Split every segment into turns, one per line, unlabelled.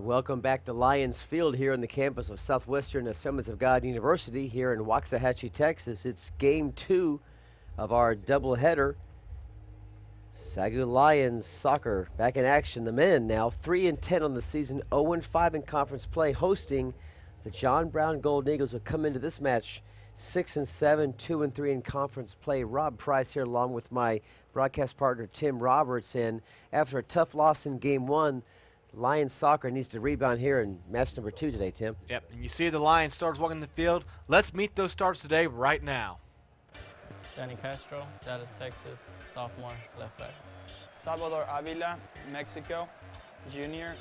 Welcome back to Lions Field here on the campus of Southwestern Assemblies of God University here in Waxahachie, Texas. It's game 2 of our doubleheader. SAGU Lions soccer back in action. The men now 3-10 on the season, 0-5 in conference play, hosting the John Brown Golden Eagles, who come into this match 6-7, 2-3 in conference play. Rob Price here along with my broadcast partner Tim Roberts. And after a tough loss in game 1, Lions soccer needs to rebound here in match number 2 today, Tim.
Yep, and you see the Lions starters walking the field. Let's meet those starters today right now.
Danny Castro, Dallas, Texas, sophomore, left back.
Salvador Avila, Mexico, junior,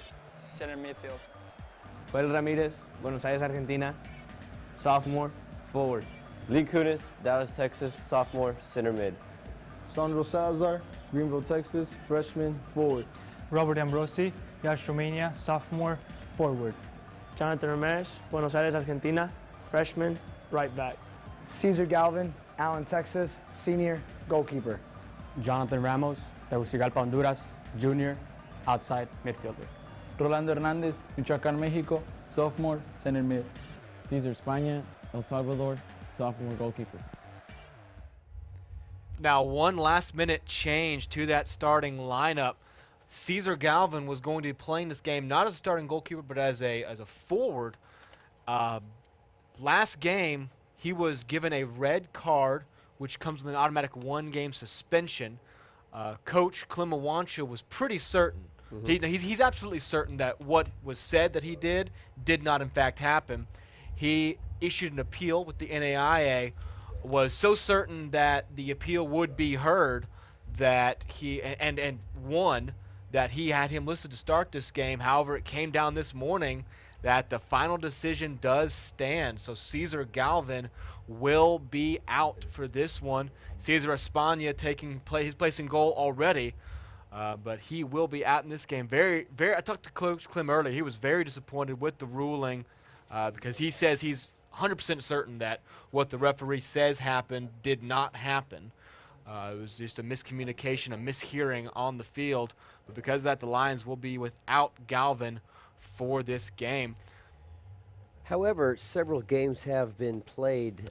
center midfield.
Joel Ramirez, Buenos Aires, Argentina, sophomore, forward.
Lee Kunis, Dallas, Texas, sophomore, center mid.
Sandro Salazar, Greenville, Texas, freshman, forward.
Robert Ambrosi, Yash, Romania, sophomore, forward.
Jonathan Ramirez, Buenos Aires, Argentina, freshman, right back.
Cesar Galvin, Allen, Texas, senior, goalkeeper.
Jonathan Ramos, Tegucigalpa, Honduras, junior, outside midfielder.
Rolando Hernandez, Michoacán, Mexico, sophomore, center mid.
Cesar España, El Salvador, sophomore, goalkeeper.
Now, one last-minute change to that starting lineup. Cesar Galvin was going to be playing this game not as a starting goalkeeper, but as a forward. Last game, he was given a red card, which comes with an automatic 1-game suspension. Coach Klimawancha was pretty certain. He's absolutely certain that what was said that he did not in fact happen. He issued an appeal with the NAIA, was so certain that the appeal would be heard that he and won, that he had him listed to start this game. However, it came down this morning that the final decision does stand. So Cesar Galvin will be out for this one. Cesar España taking his place in goal already, but he will be out in this game. I talked to Coach Klim earlier. He was very disappointed with the ruling because he says he's 100% certain that what the referee says happened did not happen. It was just a miscommunication, a mishearing on the field. But because of that, the Lions will be without Galvin for this game.
However, several games have been played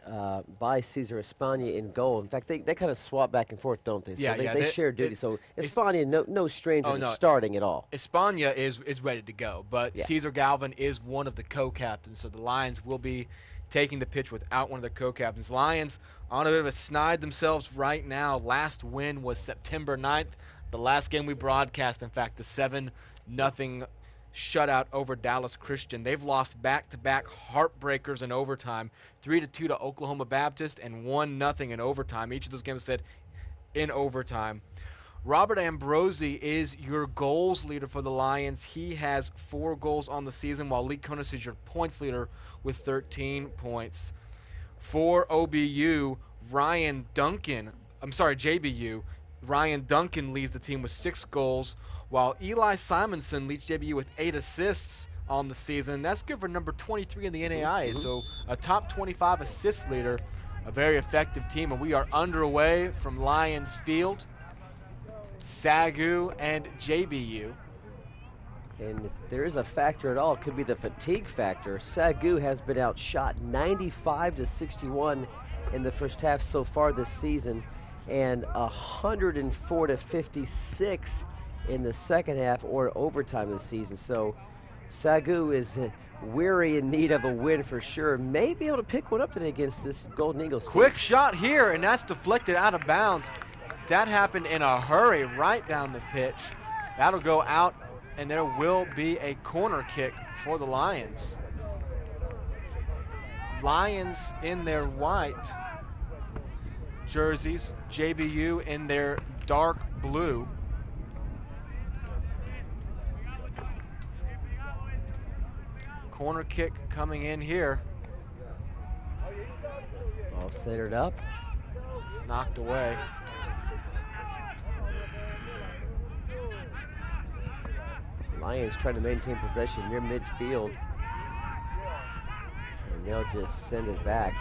by Cesar España in goal. In fact, they kind of swap back and forth, don't they? So they share duty. So España, no stranger to starting at all.
España is ready to go, but Cesar Galvin is one of the co-captains. So the Lions will be taking the pitch without one of the co-captains. Lions on a bit of a snide themselves right now. Last win was September 9th. The last game we broadcast, in fact, the 7-0 shutout over Dallas Christian. They've lost back-to-back heartbreakers in overtime, 3-2 to Oklahoma Baptist and 1-0 in overtime. Each of those games said in overtime. Robert Ambrosi is your goals leader for the Lions. He has 4 goals on the season, while Lee Kunis is your points leader with 13 points. For JBU, Ryan Duncan leads the team with 6 goals, while Eli Simonson leads JBU with 8 assists on the season. That's good for number 23 in the NAIA, so a top 25 assist leader, a very effective team. And we are underway from Lions Field, SAGU and JBU.
And if there is a factor at all, it could be the fatigue factor. SAGU has been outshot 95-61 in the first half so far this season, and 104-56 in the second half or overtime this season. So SAGU is weary in need of a win for sure. May be able to pick one up today against this Golden Eagles team.
Quick shot here, and that's deflected out of bounds. That happened in a hurry right down the pitch. That'll go out, and there will be a corner kick for the Lions. Lions in their white jerseys, JBU in their dark blue. Corner kick coming in here.
All centered up.
It's knocked away.
Lions trying to maintain possession near midfield. And they'll just send it back.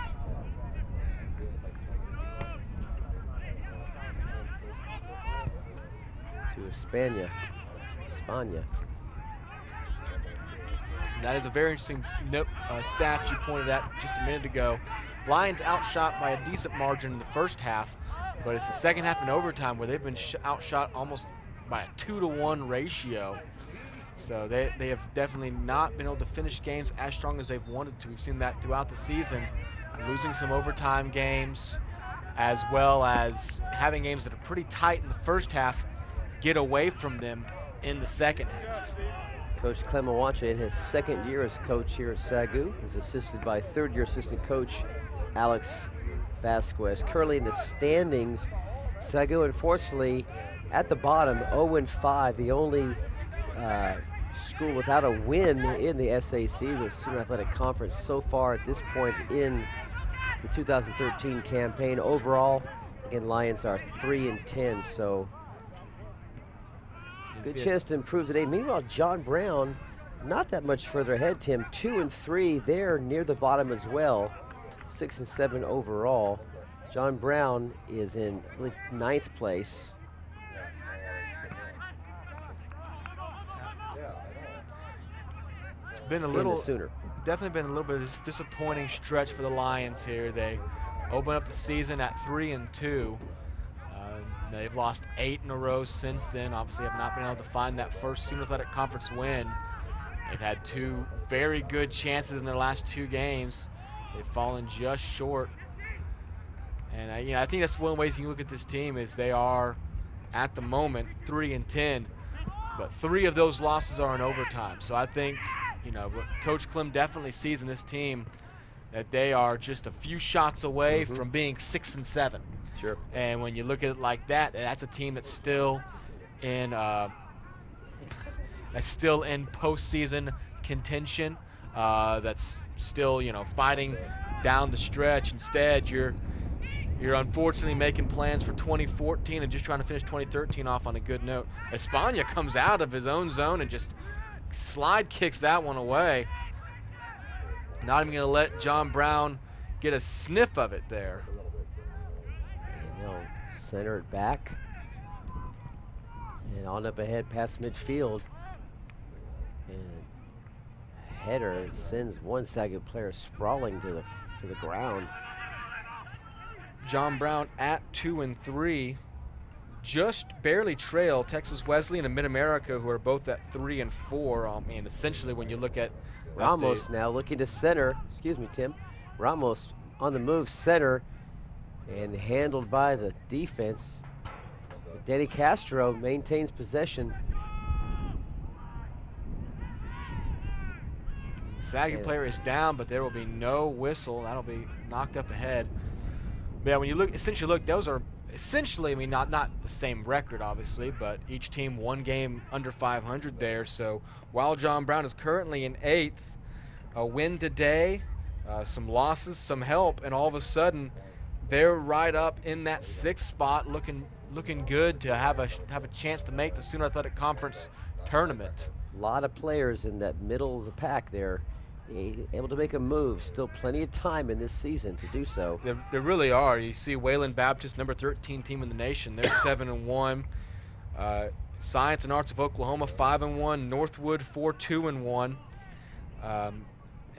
To España.
that is a very interesting stat you pointed at just a minute ago. Lions outshot by a decent margin in the first half, but it's the second half and overtime where they've been outshot almost by a 2-to-1 ratio. So they have definitely not been able to finish games as strong as they've wanted to. We've seen that throughout the season, losing some overtime games, as well as having games that are pretty tight in the first half get away from them in the second half.
Coach Clem Awancha, in his second year as coach here at SAGU, is assisted by third-year assistant coach Alex Vasquez. Currently in the standings, SAGU unfortunately at the bottom, 0-5, the only school without a win in the SAC, the Student Athletic Conference, so far at this point in the 2013 campaign. Overall, again, Lions are 3-10, so good chance to improve today. Meanwhile, John Brown, not that much further ahead, Tim. 2-3, they're near the bottom as well. 6-7 overall. John Brown is in, I believe, 9th place.
It's been a little sooner. Definitely been a little bit of a disappointing stretch for the Lions here. They open up the season at 3-2. They've lost 8 in a row since then. Obviously have not been able to find that first Student Athletic Conference win. They've had 2 very good chances in their last 2 games. They've fallen just short. And I think that's one of the ways you can look at this team is they are, at the moment, 3-10. But 3 of those losses are in overtime. So I think, what Coach Clem definitely sees in this team that they are just a few shots away from being 6-7.
Sure.
And when you look at it like that, that's a team that's still in postseason contention. That's still fighting down the stretch. Instead, you're unfortunately making plans for 2014 and just trying to finish 2013 off on a good note. Espana comes out of his own zone and just slide kicks that one away. Not even going to let John Brown get a sniff of it there.
Center it back. And on up ahead past midfield. And header sends one SAGU player sprawling to the ground.
John Brown at 2-3. Just barely trail Texas Wesleyan and Mid-America, who are both at 3-4. Essentially when you look at
Ramos now looking to center. Excuse me, Tim. Ramos on the move, center, and handled by the defense. Danny Castro maintains possession.
SAGU player is down, but there will be no whistle. That'll be knocked up ahead. But yeah, when you look, those are essentially, not the same record, obviously, but each team one game under 500 there. So while John Brown is currently in 8th, a win today, some losses, some help, and all of a sudden they're right up in that 6th spot, looking good to have a chance to make the Student Athletic Conference tournament.
A lot of players in that middle of the pack there, able to make a move. Still plenty of time in this season to do so.
There really are. You see Wayland Baptist, number 13 team in the nation. They're 7-1. Science and Arts of Oklahoma 5-1. Northwood 4-2-1. And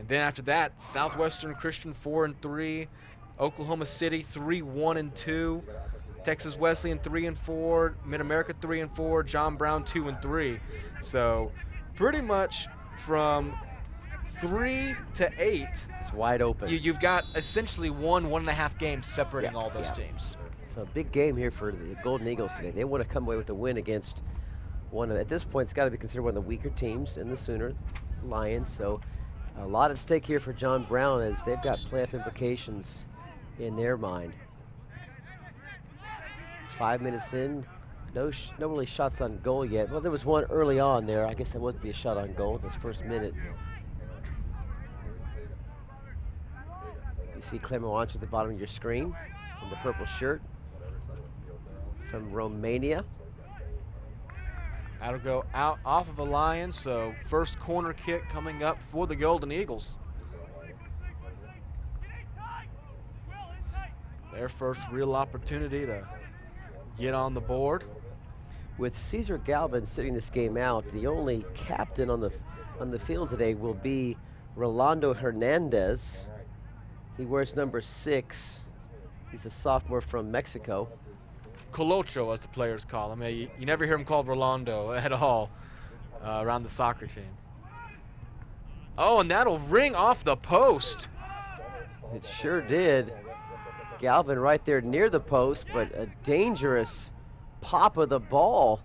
then after that, Southwestern Christian 4-3. Oklahoma City 3-1-2. Texas Wesleyan 3-4. Mid-America 3-4. John Brown 2-3. So pretty much from 3 to 8,
it's wide open.
You've got essentially 1.5 games separating all those teams.
So a big game here for the Golden Eagles today. They want to come away with a win against one of, at this point, it's got to be considered one of the weaker teams in the Sooner Lions. So a lot at stake here for John Brown as they've got playoff implications in their mind. 5 minutes in, no really shots on goal yet. Well, there was one early on there. I guess that would be a shot on goal this first minute. You see Clem Awancha at the bottom of your screen in the purple shirt from Romania.
That'll go out off of a Lion, so first corner kick coming up for the Golden Eagles. Their first real opportunity to get on the board.
With Cesar Galvin sitting this game out, the only captain on the on the field today will be Rolando Hernandez. He wears number 6. He's a sophomore from Mexico.
Colocho, as the players call him. You never hear him called Rolando at all around the soccer team. Oh, and that'll ring off the post.
It sure did. Galvin right there near the post, but a dangerous pop of the ball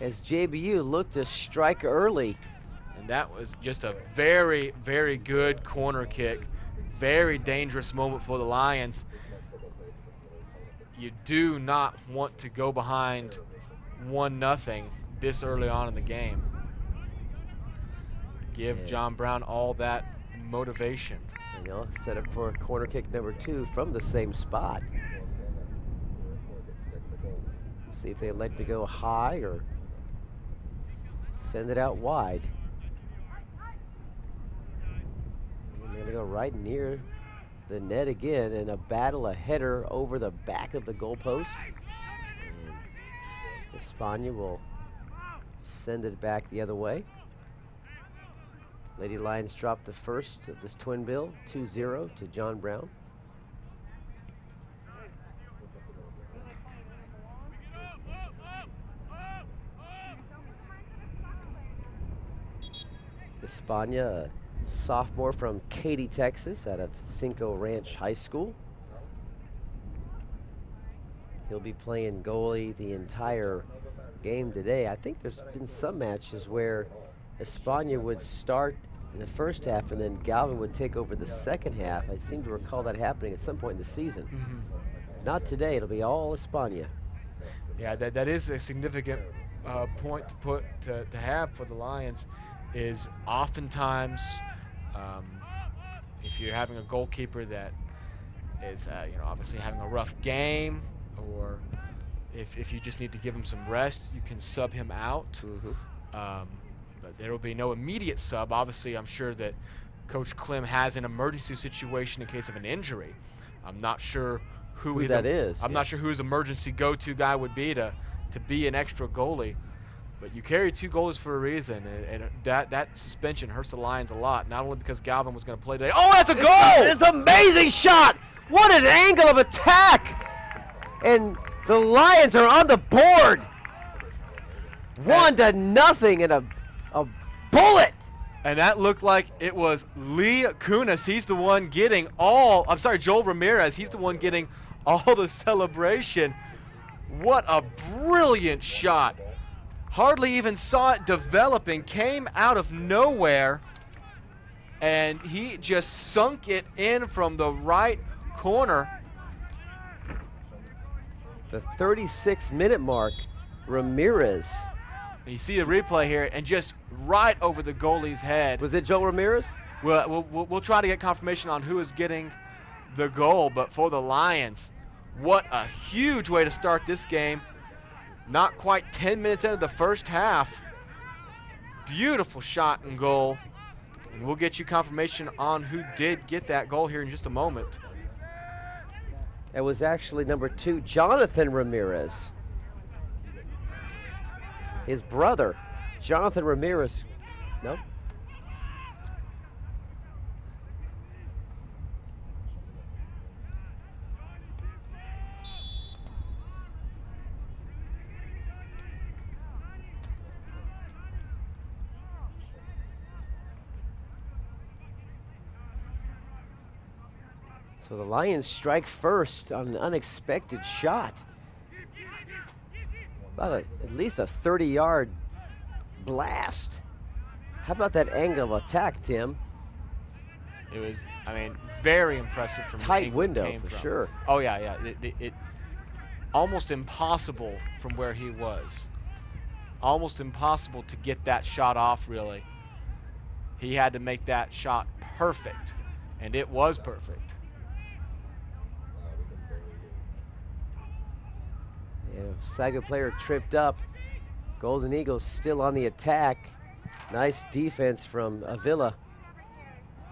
as JBU looked to strike early.
And that was just a very, very good corner kick. Very dangerous moment for the Lions. You do not want to go behind 1-0 this early on in the game. Give John Brown all that motivation.
You know, set up for corner kick number 2 from the same spot. See if they like to go high or send it out wide. And they're gonna go right near the net again, and a battle, a header over the back of the goalpost. And Espana will send it back the other way. Lady Lions drop the first of this twin bill, 2-0 to John Brown. Espana, a sophomore from Katy, Texas, out of Cinco Ranch High School. He'll be playing goalie the entire game today. I think there's been some matches where Espana would start in the first half and then Galvin would take over the second half. I seem to recall that happening at some point in the season. Not today, it'll be all Espana.
Yeah, that is a significant point to have for the Lions, is oftentimes if you're having a goalkeeper that is obviously having a rough game, or if you just need to give him some rest, you can sub him out. But there will be no immediate sub. Obviously, I'm sure that Coach Klim has an emergency situation in case of an injury. I'm not sure who
that is.
I'm not sure who his emergency go-to guy would be to be an extra goalie. But you carry 2 goalies for a reason, and that suspension hurts the Lions a lot. Not only because Galvin was going to play today. Oh, that's a goal!
It's an amazing shot! What an angle of attack! And the Lions are on the board. 1-0 and a bullet.
And that looked like it was Lee Kunis. He's the one getting Joel Ramirez. He's the one getting all the celebration. What a brilliant shot. Hardly even saw it developing, came out of nowhere, and he just sunk it in from the right corner.
The 36-minute mark, Ramirez.
You see the replay here, and just right over the goalie's head.
Was it Joel Ramirez?
We'll try to get confirmation on who is getting the goal, but for the Lions, what a huge way to start this game. Not quite 10 minutes into the first half. Beautiful shot and goal. And we'll get you confirmation on who did get that goal here in just a moment.
It was actually number 2, Jonathan Ramirez. His brother, Jonathan Ramirez. No? So the Lions strike first on an unexpected shot. About at least a 30-yard blast. How about that angle of attack, Tim?
It was, very impressive from
tight window for sure.
Oh yeah. It almost impossible from where he was. Almost impossible to get that shot off, really. He had to make that shot perfect, and it was perfect.
Yeah, SAGU player tripped up. Golden Eagles still on the attack. Nice defense from Avila.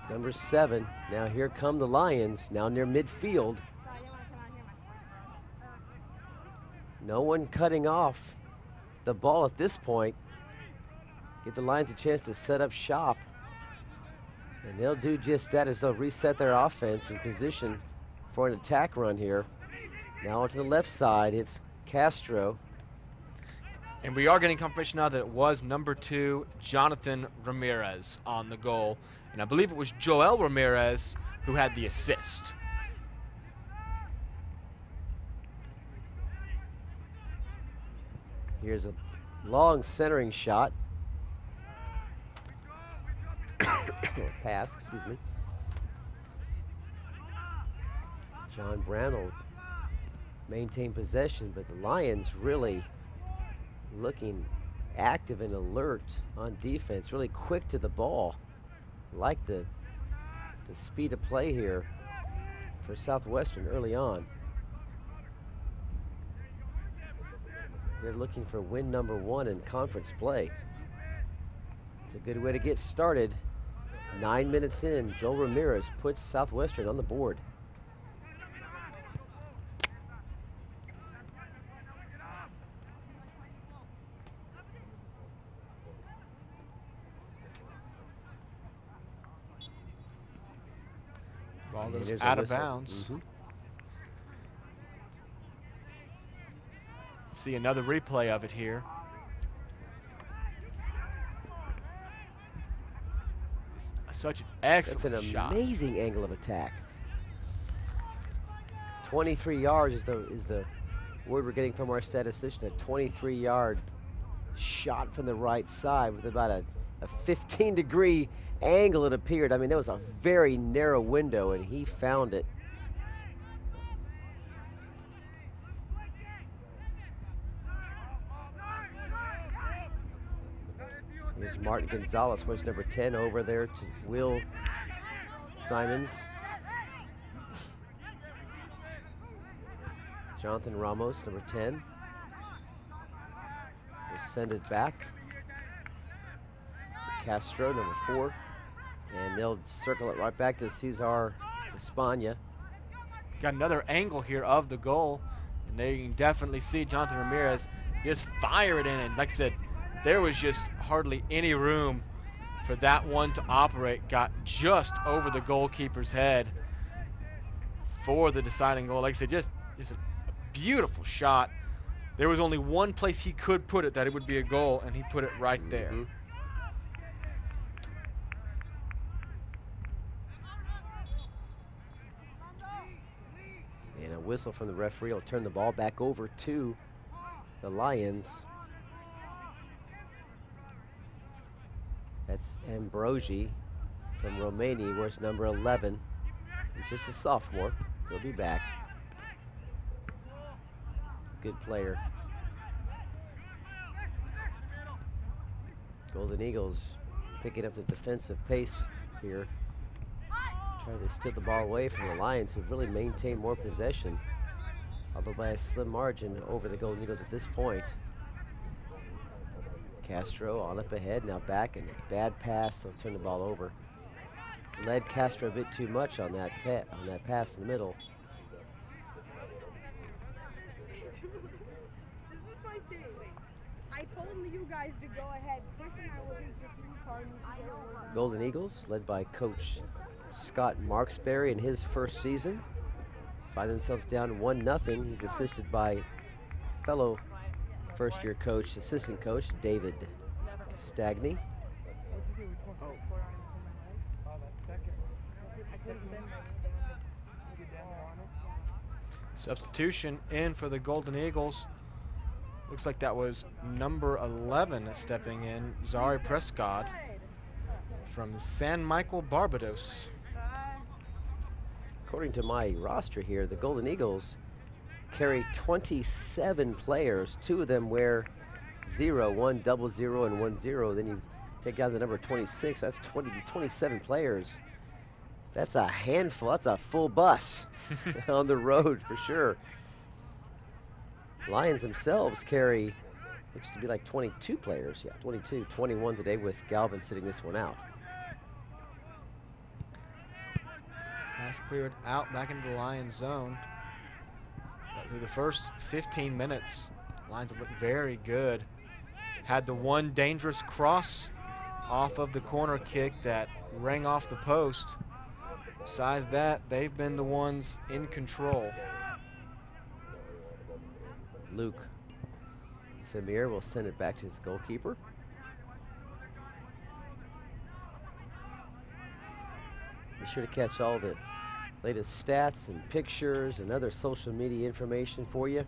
Number 7. Now here come the Lions, now near midfield. No one cutting off the ball at this point. give the Lions a chance to set up shop. And they'll do just that as they'll reset their offense in position for an attack run here. Now to the left side, it's Castro.
And we are getting confirmation now that it was number 2, Jonathan Ramirez on the goal. And I believe it was Joel Ramirez who had the assist.
Here's a long centering shot. Pass, excuse me. John Brown will maintain possession, but the Lions really looking active and alert on defense, really quick to the ball. Like the speed of play here for Southwestern early on. They're looking for win number 1 in conference play. It's a good way to get started. 9 minutes in, Joel Ramirez puts Southwestern on the board.
Ball
And
goes
there's a
out of
whistle.
bounds. See another replay of it here. It's such an excellent
That's an
shot.
amazing angle of attack. 23 yards is the word we're getting from our statistician. A 23-yard shot from the right side with about a 15-degree angle, it appeared. I mean, there was a very narrow window, and he found it. Here's Martin Gonzalez, wears number 10, over there to Will Simons. Jonathan Ramos, number 10. Will send it back to Castro, number 4. And they'll circle it right back to Cesar Espana.
Got another angle here of the goal. And there you can definitely see Jonathan Ramirez just fire it in. And like I said, there was just hardly any room for that one to operate. Got just over the goalkeeper's head for the deciding goal. Like I said, just a beautiful shot. There was only one place he could put it that it would be a goal, and he put it right there.
And a whistle from the referee will turn the ball back over to the Lions. That's Ambrosi from Romania, wears number 11. He's just a sophomore. He'll be back. Good player. Golden Eagles picking up the defensive pace here. Trying to steal the ball away from the Lions, who've really maintained more possession, although by a slim margin over the Golden Eagles at this point. Castro on up ahead, now back, and a bad pass. They'll turn the ball over. Led Castro a bit too much on that pass in the middle.
I told you guys to go ahead. Chris and I will take the 3 card.
Golden Eagles, led by Coach Scott Marksberry in his first season, find themselves down 1-0. He's assisted by fellow first-year coach, assistant coach, David Stagny.
Substitution in for the Golden Eagles. Looks like that was number 11 stepping in, Zari Prescott from San Michael, Barbados.
According to my roster here, the Golden Eagles carry 27 players. 2 of them wear 0, 1 double 0 and 1 0. Then you take down the number 26. That's 27 players. That's a handful. That's a full bus on the road for sure. Lions themselves carry, looks to be like 22 players. Yeah, 22, 21 today with Galvin sitting this one out.
Pass cleared out back into the Lions zone. But through the first 15 minutes, Lions have looked very good had the one dangerous cross off of the corner kick that rang off the post. Besides that, they've been the ones in control.
Luke Samir will send it back to his goalkeeper. Be sure to catch all the latest stats and pictures and other social media information for you.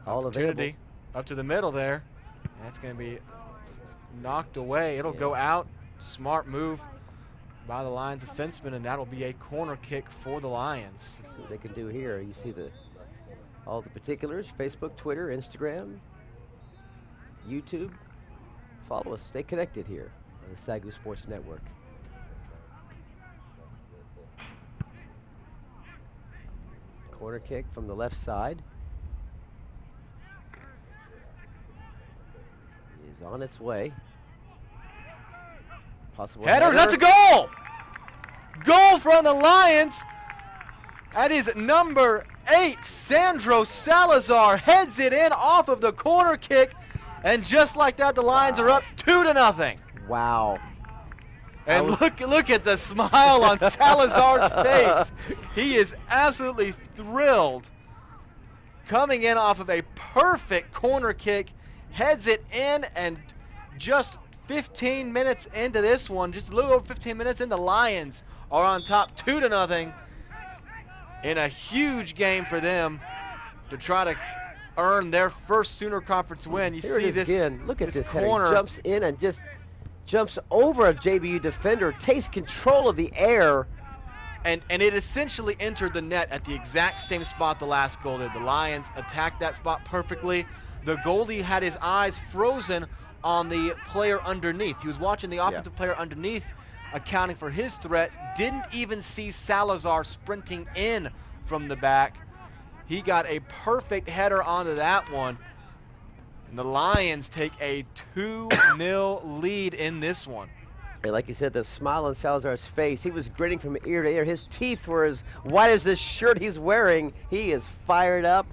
All available.
Opportunity up to the middle there. That's going to be knocked away. It'll go out. Smart move by the Lions defenseman, and that'll be a corner kick for the Lions.
Let's see what they can do here. You see all the particulars: Facebook, Twitter, Instagram, YouTube. Follow us. Stay connected here on the SAGU Sports Network. Corner kick from the left side is on its way. Possible
header. That's a goal! Goal from the Lions. That is number 8. Sandro Salazar heads it in off of the corner kick, and just like that, the Lions are up 2-0.
Wow.
And look at the smile on Salazar's face. He is absolutely thrilled. Coming in off of a perfect corner kick, heads it in, and just 15 minutes into this one, just a little over 15 minutes in, the Lions are on top 2-0 in a huge game for them to try to earn their first Sooner Conference win. You
Here
see
it is
this
again. Look at this
corner.
header. Jumps in and just jumps over a JBU defender, takes control of the air.
And it essentially entered the net at the exact same spot the last goal did. The Lions attacked that spot perfectly. The goalie had his eyes frozen on the player underneath. He was watching the offensive player underneath, accounting for his threat. Didn't even see Salazar sprinting in from the back. He got a perfect header onto that one. And the Lions take a 2-0 lead in this one.
And like you said, the smile on Salazar's face, he was grinning from ear to ear. His teeth were as white as this shirt he's wearing. He is fired up.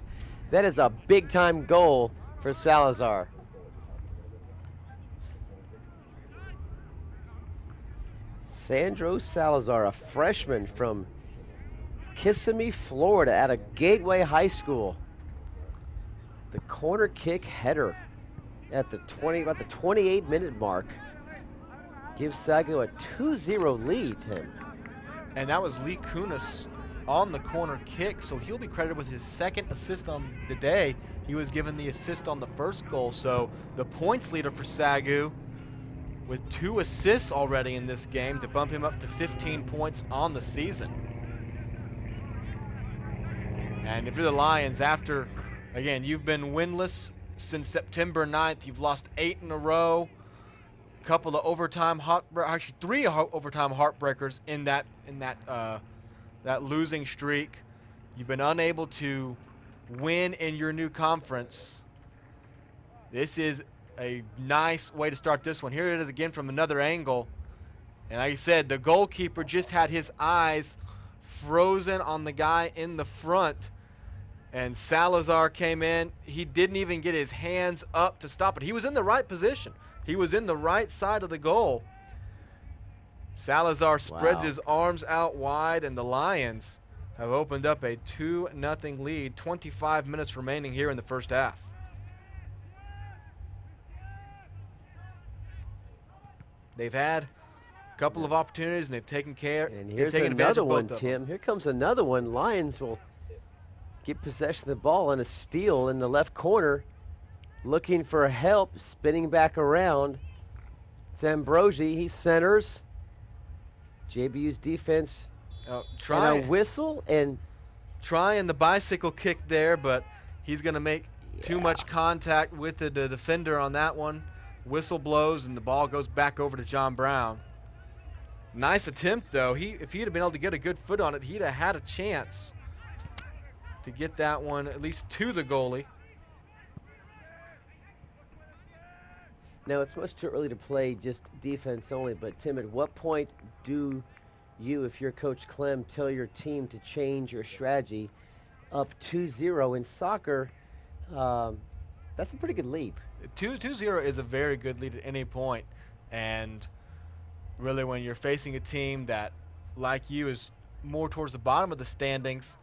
That is a big-time goal for Salazar. Sandro Salazar, a freshman from Kissimmee, Florida, at a Gateway High School. The corner kick header at the about the 28-minute mark gives SAGU a 2-0 lead, Tim.
And that was Lee Kunis on the corner kick, so he'll be credited with his second assist on the day. He was given the assist on the first goal, so the points leader for SAGU with 2 assists already in this game to bump him up to 15 points on the season. And if you're the Lions, after, again, you've been winless since September 9th. You've lost 8 in a row. A couple of overtime actually 3 overtime heartbreakers in that losing streak. You've been unable to win in your new conference. This is a nice way to start this one. Here it is again from another angle. And like I said, the goalkeeper just had his eyes frozen on the guy in the front. And Salazar came in. He didn't even get his hands up to stop it. He was in the right position. He was in the right side of the goal. Salazar spreads his arms out wide, and the Lions have opened up a 2-0 lead. 25 minutes remaining here in the first half. They've had a couple of opportunities, and they've taken care.
And here's another one, Tim. Here comes another one. Lions will get possession of the ball and a steal in the left corner. Looking for help, spinning back around. It's Ambrosi. He centers. JBU's defense. And a whistle and
trying the bicycle kick there, but he's going to make too much contact with the defender on that one. Whistle blows and the ball goes back over to John Brown. Nice attempt though. If he'd have been able to get a good foot on it, he'd have had a chance to get that one at least to the goalie.
Now, it's much too early to play just defense only, but Tim, at what point do you, if you're Coach Clem, tell your team to change your strategy? Up 2-0 in soccer, That's a pretty good lead.
2-0 is a very good lead at any point. And really when you're facing a team that, like you, is more towards the bottom of the standings,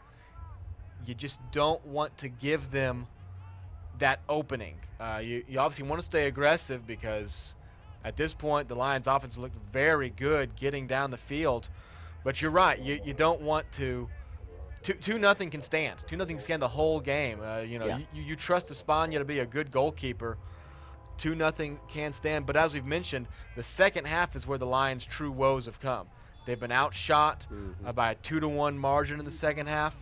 you just don't want to give them that opening. You obviously want to stay aggressive because at this point the Lions offense looked very good getting down the field. But you're right, you don't want to. 2-0 can stand. 2-0 can stand the whole game. You trust Espana to be a good goalkeeper. 2-0 can stand. But as we've mentioned, the second half is where the Lions' true woes have come. They've been outshot by a 2-1 margin in the second half.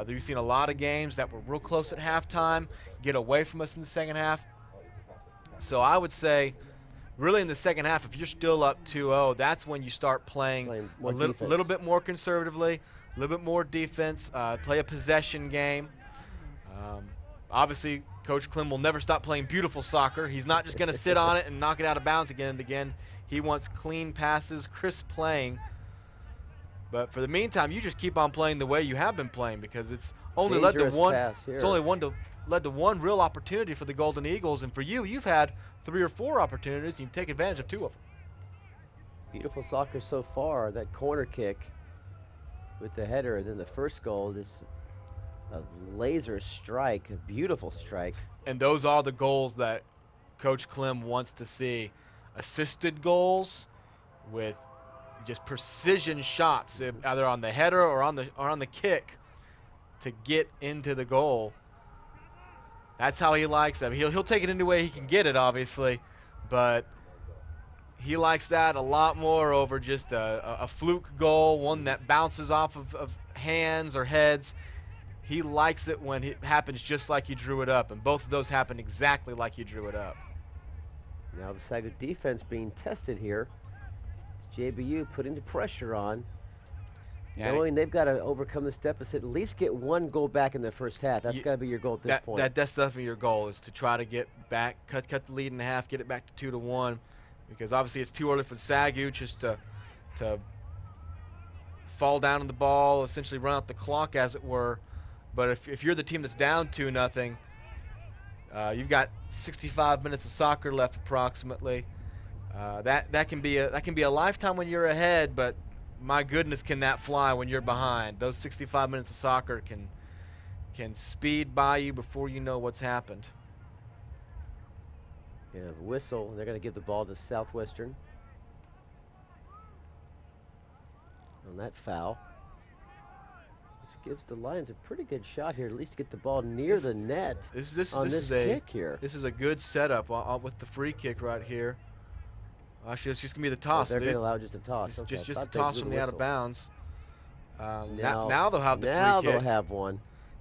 We've seen a lot of games that were real close at halftime get away from us in the second half. So I would say, really in the second half, if you're still up 2-0, that's when you start playing a little bit more conservatively, a little bit more defense, play a possession game. Obviously, Coach Klim will never stop playing beautiful soccer. He's not just going to sit on it and knock it out of bounds again and again. He wants clean passes, crisp playing. But for the meantime, you just keep on playing the way you have been playing because it's only led to one. It's only led to one real opportunity for the Golden Eagles, and for you, you've had 3 or 4 opportunities, and you take advantage of 2 of them.
Beautiful soccer so far. That corner kick with the header, and then the first goal is a laser strike, a beautiful strike.
And those are the goals that Coach Klim wants to see. Assisted goals with just precision shots, either on the header or on the kick, to get into the goal. That's how he likes them. He'll take it any way he can get it, obviously, but he likes that a lot more over just a fluke goal, one that bounces off of hands or heads. He likes it when it happens just like he drew it up, and both of those happen exactly like he drew it up.
Now the SAGU defense being tested here. JBU putting the pressure on, knowing they've got to overcome this deficit, at least get 1 goal back in the first half. That's got to be your goal at this point.
That's definitely your goal, is to try to get back, cut the lead in half, get it back to 2-1, because obviously it's too early for SAGU just to fall down on the ball, essentially run out the clock, as it were. But if you're the team that's down 2-0, you've got 65 minutes of soccer left approximately. That can be a lifetime when you're ahead, but my goodness, can that fly when you're behind. Those 65 minutes of soccer can speed by you before you know what's happened.
You have a whistle. They're going to give the ball to Southwestern on that foul, which gives the Lions a pretty good shot here, at least to get the ball near the net on this kick here.
This is a good setup with the free kick right here. Actually, it's just going to be the toss.
They're going to allow just a toss.
It's just a toss from the out of bounds. Now they'll have the free kick.
Now they'll have one.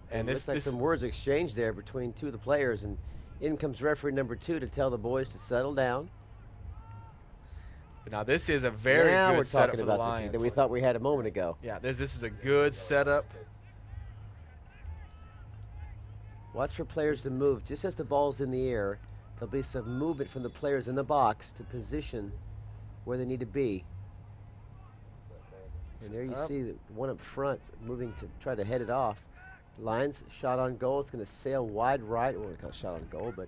And
looks like some words exchanged there between 2 of the players, and in comes referee number 2 to tell the boys to settle down.
But now this is a very good setup for the Lions.
That we thought we had a moment ago.
Yeah, this is a good setup.
Watch for players to move. Just as the ball's in the air, there'll be some movement from the players in the box to position where they need to be. And there you see the one up front moving to try to head it off. Lions shot on goal. It's going to sail wide right. Well, not shot on goal, but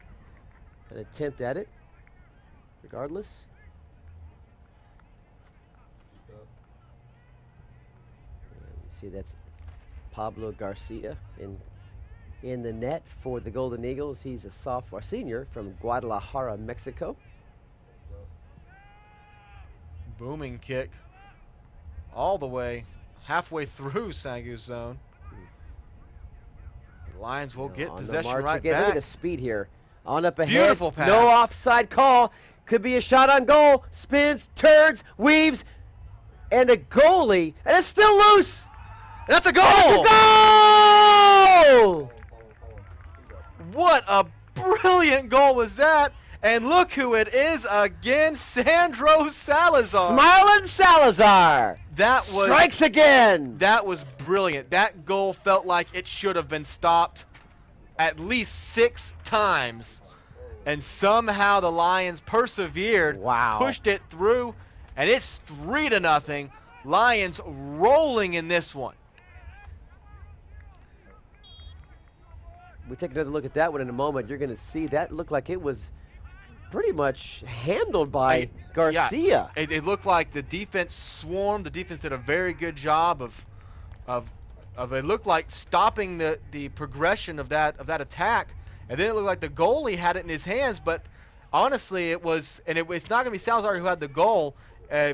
an attempt at it regardless. And you see that's Pablo Garcia in the net for the Golden Eagles. He's a senior from Guadalajara, Mexico.
Booming kick all the way halfway through SAGU's zone. The Lions will get possession right
again.
back.
Look at the speed here. On up ahead.
Beautiful pass.
No offside call. Could be a shot on goal. Spins, turns, weaves, and a goalie, and it's still loose.
That's a goal!
That's a goal!
What a brilliant goal was that? And look who it is again, Sandro Salazar.
Smiling Salazar.
Strikes
again.
That was brilliant. That goal felt like it should have been stopped at least 6 times. And somehow the Lions persevered, pushed it through, and it's 3-0. Lions rolling in this one.
we take another look at that one in a moment, you're going to see that looked like it was pretty much handled by Garcia.
Yeah, it looked like the defense swarmed. The defense did a very good job of it looked like stopping the progression of that attack, and then it looked like the goalie had it in his hands. But honestly, it's not going to be Salazar who had the goal.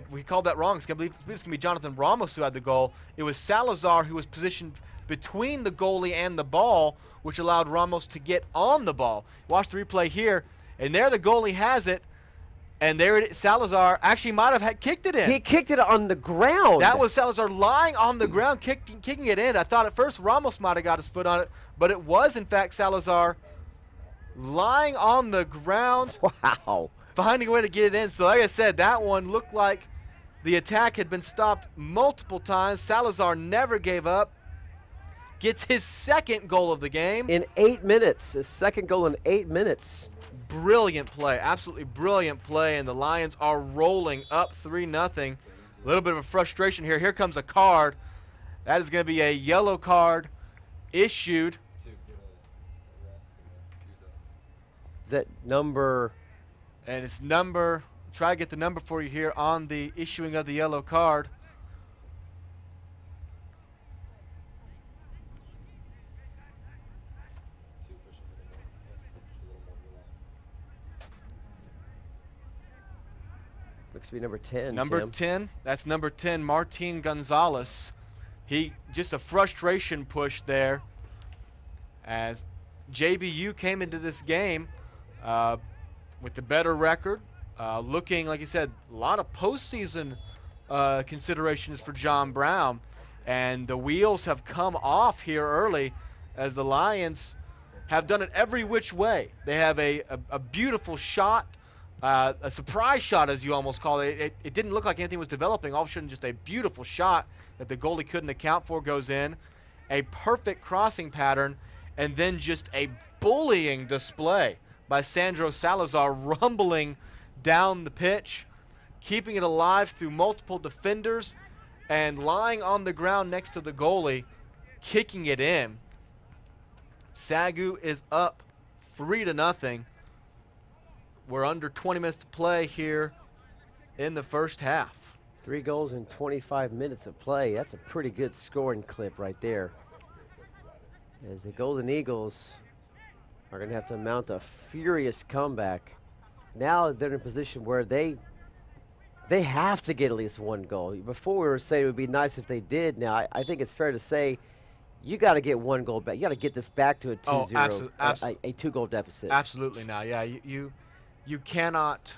We called that wrong. It's going to be Jonathan Ramos who had the goal. It was Salazar who was positioned between the goalie and the ball, which allowed Ramos to get on the ball. Watch the replay here, and there the goalie has it, and there it is. Salazar actually might have kicked it in.
He kicked it on the ground.
That was Salazar lying on the ground, kicking it in. I thought at first Ramos might have got his foot on it, but it was, in fact, Salazar lying on the ground.
Wow.
Finding a way to get it in. So like I said, that one looked like the attack had been stopped multiple times. Salazar never gave up. Gets his second goal of the game.
In 8 minutes. His second goal in 8 minutes.
Brilliant play. Absolutely brilliant play. And the Lions are rolling up 3-0. A little bit of a frustration here. Here comes a card. That is going to be a yellow card issued.
Is that number?
And it's number, try to get the number for you here on the issuing of the yellow card.
Looks to be number 10.
Number
Tim.
10, that's number 10, Martin Gonzalez. He, just a frustration push there as JBU came into this game with the better record, looking, like you said, a lot of postseason considerations for John Brown, and the wheels have come off here early as the Lions have done it every which way. They have a beautiful shot, a surprise shot, as you almost call it. It didn't look like anything was developing. All of a sudden, just a beautiful shot that the goalie couldn't account for goes in, a perfect crossing pattern, and then just a bullying display by Sandro Salazar, rumbling down the pitch, keeping it alive through multiple defenders, and lying on the ground next to the goalie, kicking it in. SAGU is up 3-0. We're under 20 minutes to play here in the first half.
3 goals in 25 minutes of play. That's a pretty good scoring clip right there. As the Golden Eagles are going to have to mount a furious comeback. Now they're in a position where they have to get at least 1 goal. Before we were saying it would be nice if they did. Now I think it's fair to say you got to get 1 goal back. You got to get this back to a 2-0, a 2-goal deficit.
Absolutely. Now, yeah, you cannot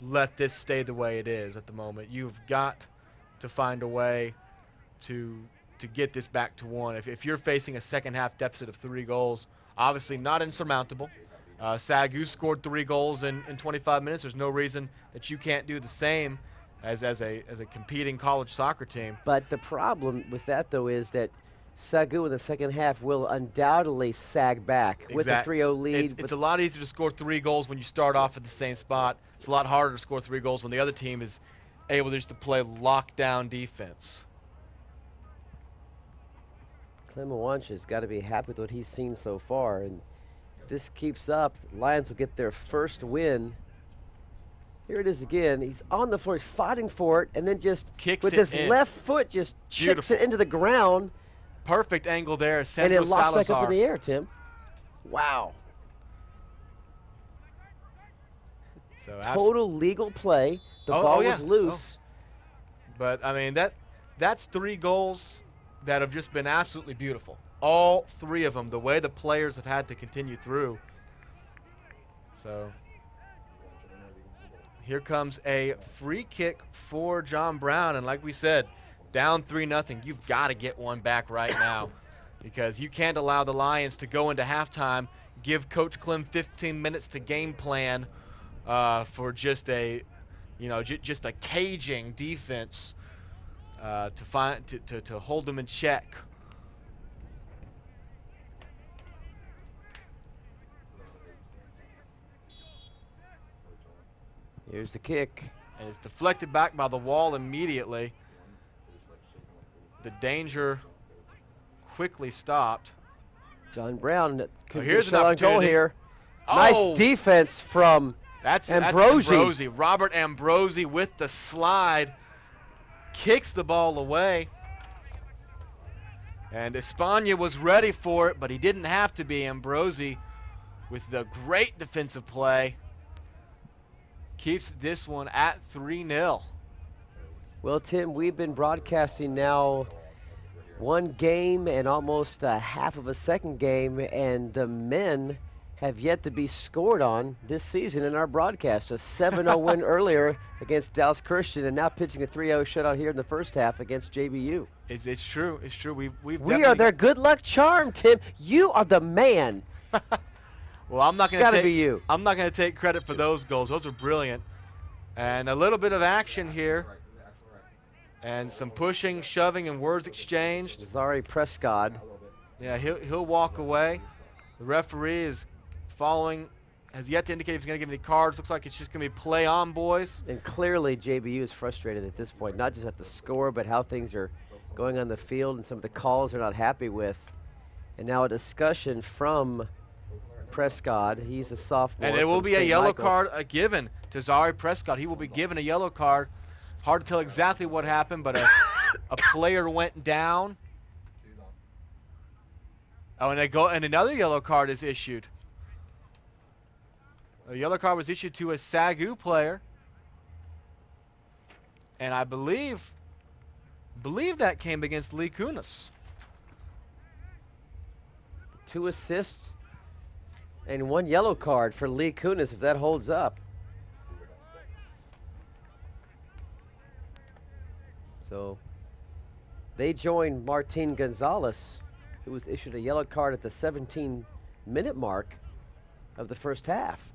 let this stay the way it is at the moment. You've got to find a way to get this back to 1. If you're facing a second half deficit of 3 goals, obviously not insurmountable. SAGU scored 3 goals in 25 minutes. There's no reason that you can't do the same as a competing college soccer team.
But the problem with that, though, is that SAGU in the second half will undoubtedly sag back with a 3-0 lead.
It's a lot easier to score 3 goals when you start off at the same spot. It's a lot harder to score 3 goals when the other team is able just to play lockdown defense.
Clem Awancha's got to be happy with what he's seen so far, and if this keeps up, Lions will get their first win. Here it is again. He's on the floor, he's fighting for it, and then just
kicks
with
it
his
in.
left foot just chips it into the ground.
Perfect angle there,
And
Sandro
it locks
Salazar.
back up in the air, Tim. Wow.
So
Total legal play. The ball was loose.
But, I mean, that's 3 goals that have just been absolutely beautiful. All 3 of them, the way the players have had to continue through. So here comes a free kick for John Brown. And like we said, down 3-0. You've got to get 1 back right now because you can't allow the Lions to go into halftime, give Coach Clem 15 minutes to game plan for just a caging defense to hold them in check.
Here's the kick.
And it's deflected back by the wall immediately. The danger quickly stopped.
John Brown could
here's
be
an
shot on goal
opportunity.
here.
Oh!
Nice defense from
That's
Ambrosi.
Ambrosi. Robert Ambrosi with the slide. Kicks the ball away. And Espana was ready for it, but he didn't have to be. Ambrosi with the great defensive play. Keeps this one at 3-0.
Well, Tim, we've been broadcasting now one game and almost a half of a second game, and the men have yet to be scored on this season in our broadcast. A 7-0 win earlier against Dallas Christian, and now pitching a 3-0 shutout here in the first half against JBU.
It's true. It's true.
We are their good luck charm, Tim. You are the man.
Well, I'm not going
It's
to
gotta be you.
I'm not going to take credit for those goals. Those are brilliant. And a little bit of action here. And some pushing, shoving, and words exchanged.
Zari Prescott.
Yeah, he'll walk away. The referee is following, has yet to indicate if he's going to give any cards. Looks like it's just going to be play on, boys.
And clearly JBU is frustrated at this point, not just at the score, but how things are going on the field and some of the calls they're not happy with. And now a discussion from Prescott. He's a sophomore.
And it will
from
be a
St.
yellow
Michael.
card given to Zari Prescott. He will be given a yellow card. Hard to tell exactly what happened, but a player went down. Oh, and another yellow card is issued. A yellow card was issued to a SAGU player. And I believe that came against Lee Kunis.
2 assists and 1 yellow card for Lee Kunis if that holds up. So they joined Martin Gonzalez, who was issued a yellow card at the 17-minute mark of the first half.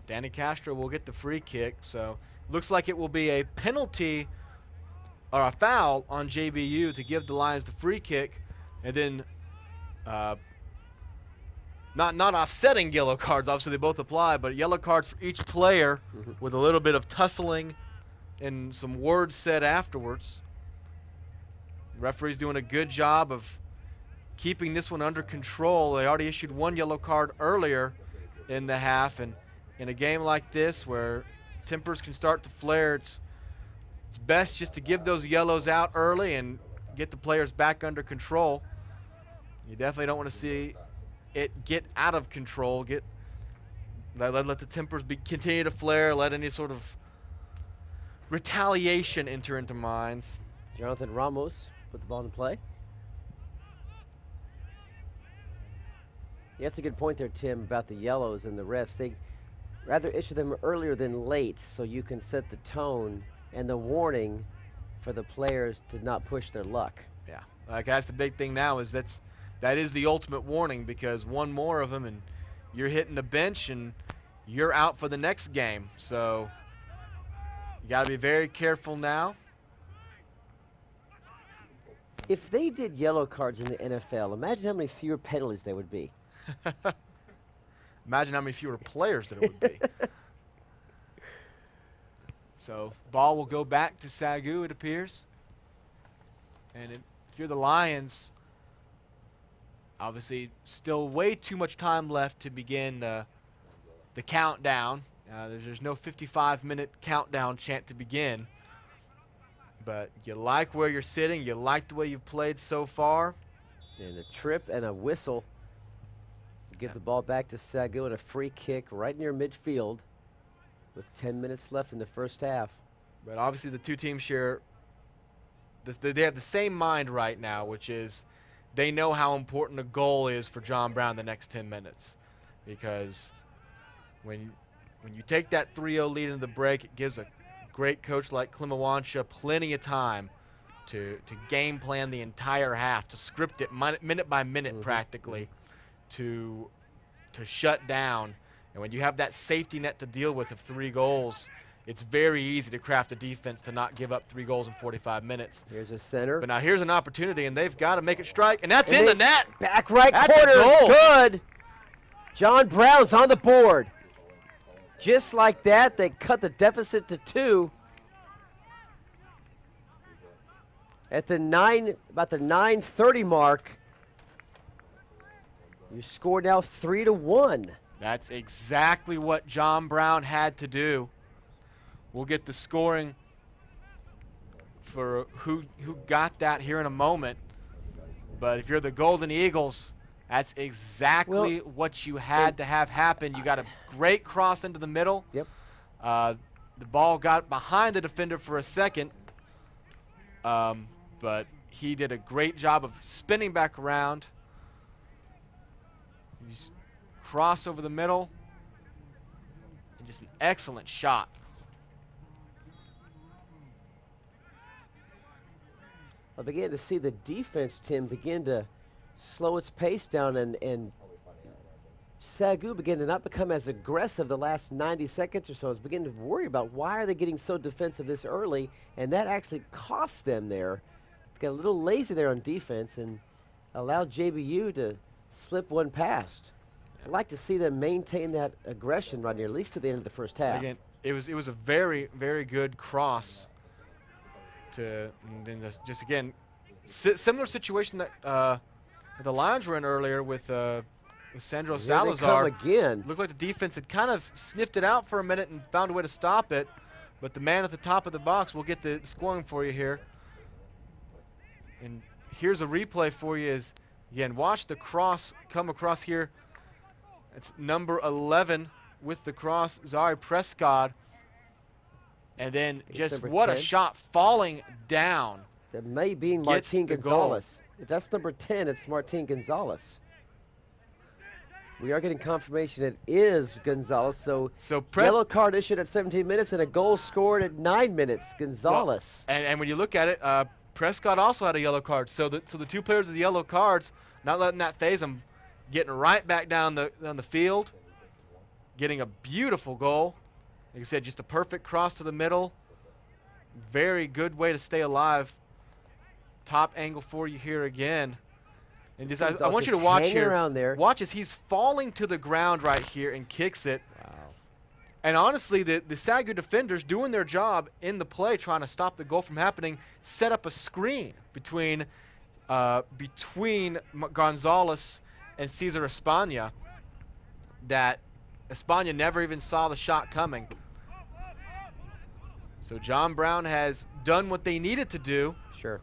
Danny Castro will get the free kick, so looks like it will be a penalty or a foul on JBU to give the Lions the free kick, and then not offsetting yellow cards. Obviously, they both apply, but yellow cards for each player with a little bit of tussling and some words said afterwards. The referee's doing a good job of keeping this one under control. They already issued 1 yellow card earlier in the half, and in a game like this where tempers can start to flare, it's best just to give those yellows out early and get the players back under control. You definitely don't want to see it get out of control. Let the tempers continue to flare. Let any sort of retaliation enter into minds.
Jonathan Ramos put the ball in play. Yeah, that's a good point there, Tim, about the yellows and the refs. They rather issue them earlier than late so you can set the tone and the warning for the players to not push their luck.
Yeah, like that's the big thing now, is that is the ultimate warning, because one more of them and you're hitting the bench and you're out for the next game. So you got to be very careful now.
If they did yellow cards in the NFL, imagine how many fewer penalties there would be.
Imagine how many fewer players there would be. So ball will go back to SAGU, it appears. And if you're the Lions, obviously still way too much time left to begin the countdown. There's no 55-minute countdown chant to begin. But you like where you're sitting. You like the way you've played so far.
And a trip and a whistle. Give the ball back to SAGU and a free kick right near midfield with 10 minutes left in the first half.
But obviously the two teams share they have the same mind right now, which is they know how important a goal is for John Brown the next 10 minutes. Because when you take that 3-0 lead into the break, it gives a great coach like Klimawansha plenty of time to game plan the entire half, to script it minute by minute practically, to shut down. And when you have that safety net to deal with of 3 goals, it's very easy to craft a defense to not give up 3 goals in 45 minutes.
Here's a center.
But now here's an opportunity, and they've got to make it strike, and that's in the net.
Back right
That's
corner.
a goal.
Good. John Brown's on the board. Just like that, they cut the deficit to 2. At the about the 9:30 mark, your score now 3-1.
That's exactly what John Brown had to do. We'll get the scoring for who got that here in a moment. But if you're the Golden Eagles, that's exactly what you had to have happen. You got a great cross into the middle.
Yep.
The ball got behind the defender for a second, but he did a great job of spinning back around. Cross over the middle, and just an excellent shot.
I began to see the defense, Tim, begin to slow its pace down, and SAGU began to not become as aggressive the last 90 seconds or so. I was beginning to worry about why are they getting so defensive this early, and that actually cost them there. Got a little lazy there on defense and allowed JBU to slip one past. I'd like to see them maintain that aggression right near, at least to the end of the first half.
Again, it was a very, very good cross. And then just again, similar situation that the Lions were in earlier with Sandro Salazar.
Again.
Looked like the defense had kind of sniffed it out for a minute and found a way to stop it, but the man at the top of the box will get the scoring for you here. And here's a replay for you. Is again, watch the cross come across here. It's number 11 with the cross, Zari Prescott. And then just what 10. A shot falling down.
That may be Martin Gonzalez. If that's number 10, it's Martin Gonzalez. We are getting confirmation it is Gonzalez. So yellow card issued at 17 minutes and a goal scored at 9 minutes. Gonzalez.
Well, and when you look at it, Prescott also had a yellow card. So the two players with the yellow cards, not letting that phase them, getting right back down the field, getting a beautiful goal. Like I said, just a perfect cross to the middle. Very good way to stay alive. Top angle for you here again. And just I want you to watch here.
Around there.
Watch as he's falling to the ground right here and kicks it.
Wow.
And honestly, the SAGU defenders doing their job in the play, trying to stop the goal from happening, set up a screen between Gonzalez and Cesar España that España never even saw the shot coming. So John Brown has done what they needed to do.
Sure.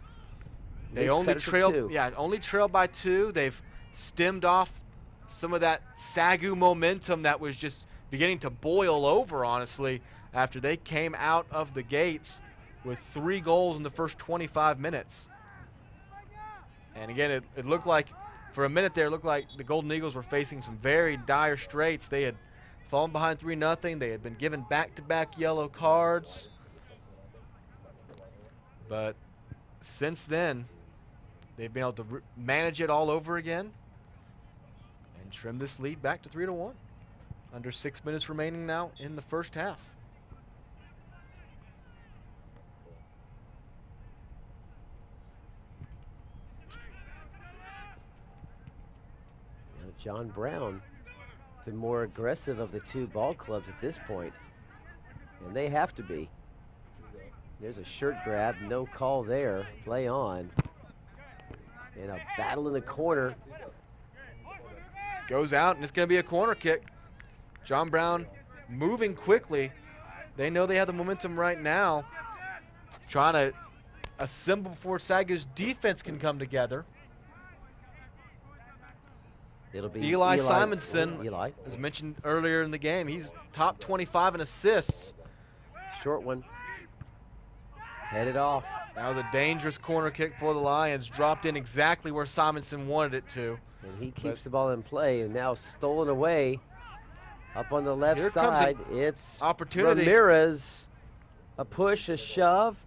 They only trailed by 2. They've stemmed off some of that SAGU momentum that was just beginning to boil over, honestly, after they came out of the gates with 3 goals in the first 25 minutes. And again, it looked like, for a minute there, it looked like the Golden Eagles were facing some very dire straits. They had fallen behind 3-0. They had been given back-to-back yellow cards. But since then, they've been able to manage it all over again and trim this lead back to 3-1. Under 6 minutes remaining now in the first half.
Now John Brown, the more aggressive of the 2 ball clubs at this point, and they have to be. There's a shirt grab, no call there, play on. And a battle in the corner.
Goes out, and it's going to be a corner kick. John Brown moving quickly. They know they have the momentum right now. Trying to assemble before SAGU's defense can come together.
It'll be
Eli Simonson, as mentioned earlier in the game, he's top 25 in assists.
Short one. Headed off.
That was a dangerous corner kick for the Lions. Dropped in exactly where Simonson wanted it to.
And he keeps the ball in play, and now stolen away. Up on the left side, it's
opportunity.
Ramirez. A push, a shove.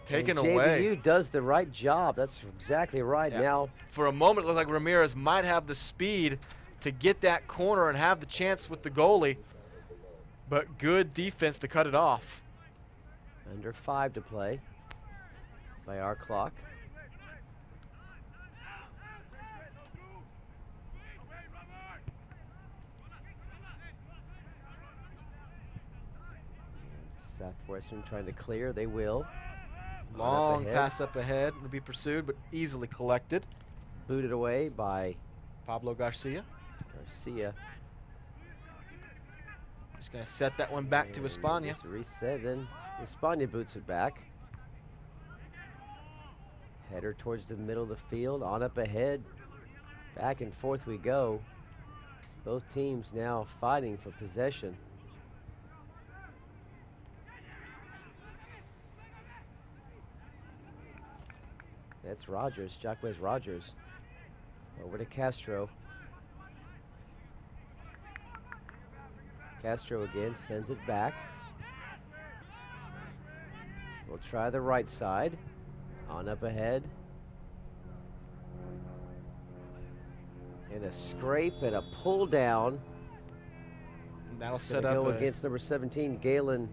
Taken
and
away.
JBU does the right job. That's exactly right.
Yeah.
Now,
for a moment, it looked like Ramirez might have the speed to get that corner and have the chance with the goalie. But good defense to cut it off.
Under 5 to play by our clock. Southwestern trying to clear. They will.
Long pass up ahead will be pursued, but easily collected.
Booted away by
Pablo Garcia.
Garcia.
Just going to set that one back to España.
Just reset, then España boots it back. Header towards the middle of the field, on up ahead. Back and forth we go. Both teams now fighting for possession. That's Rogers, Jacquez Rogers. Over to Castro. Castro again sends it back. We'll try the right side. On up ahead. And a scrape and a pull down.
And that'll set up
go against number 17, Galen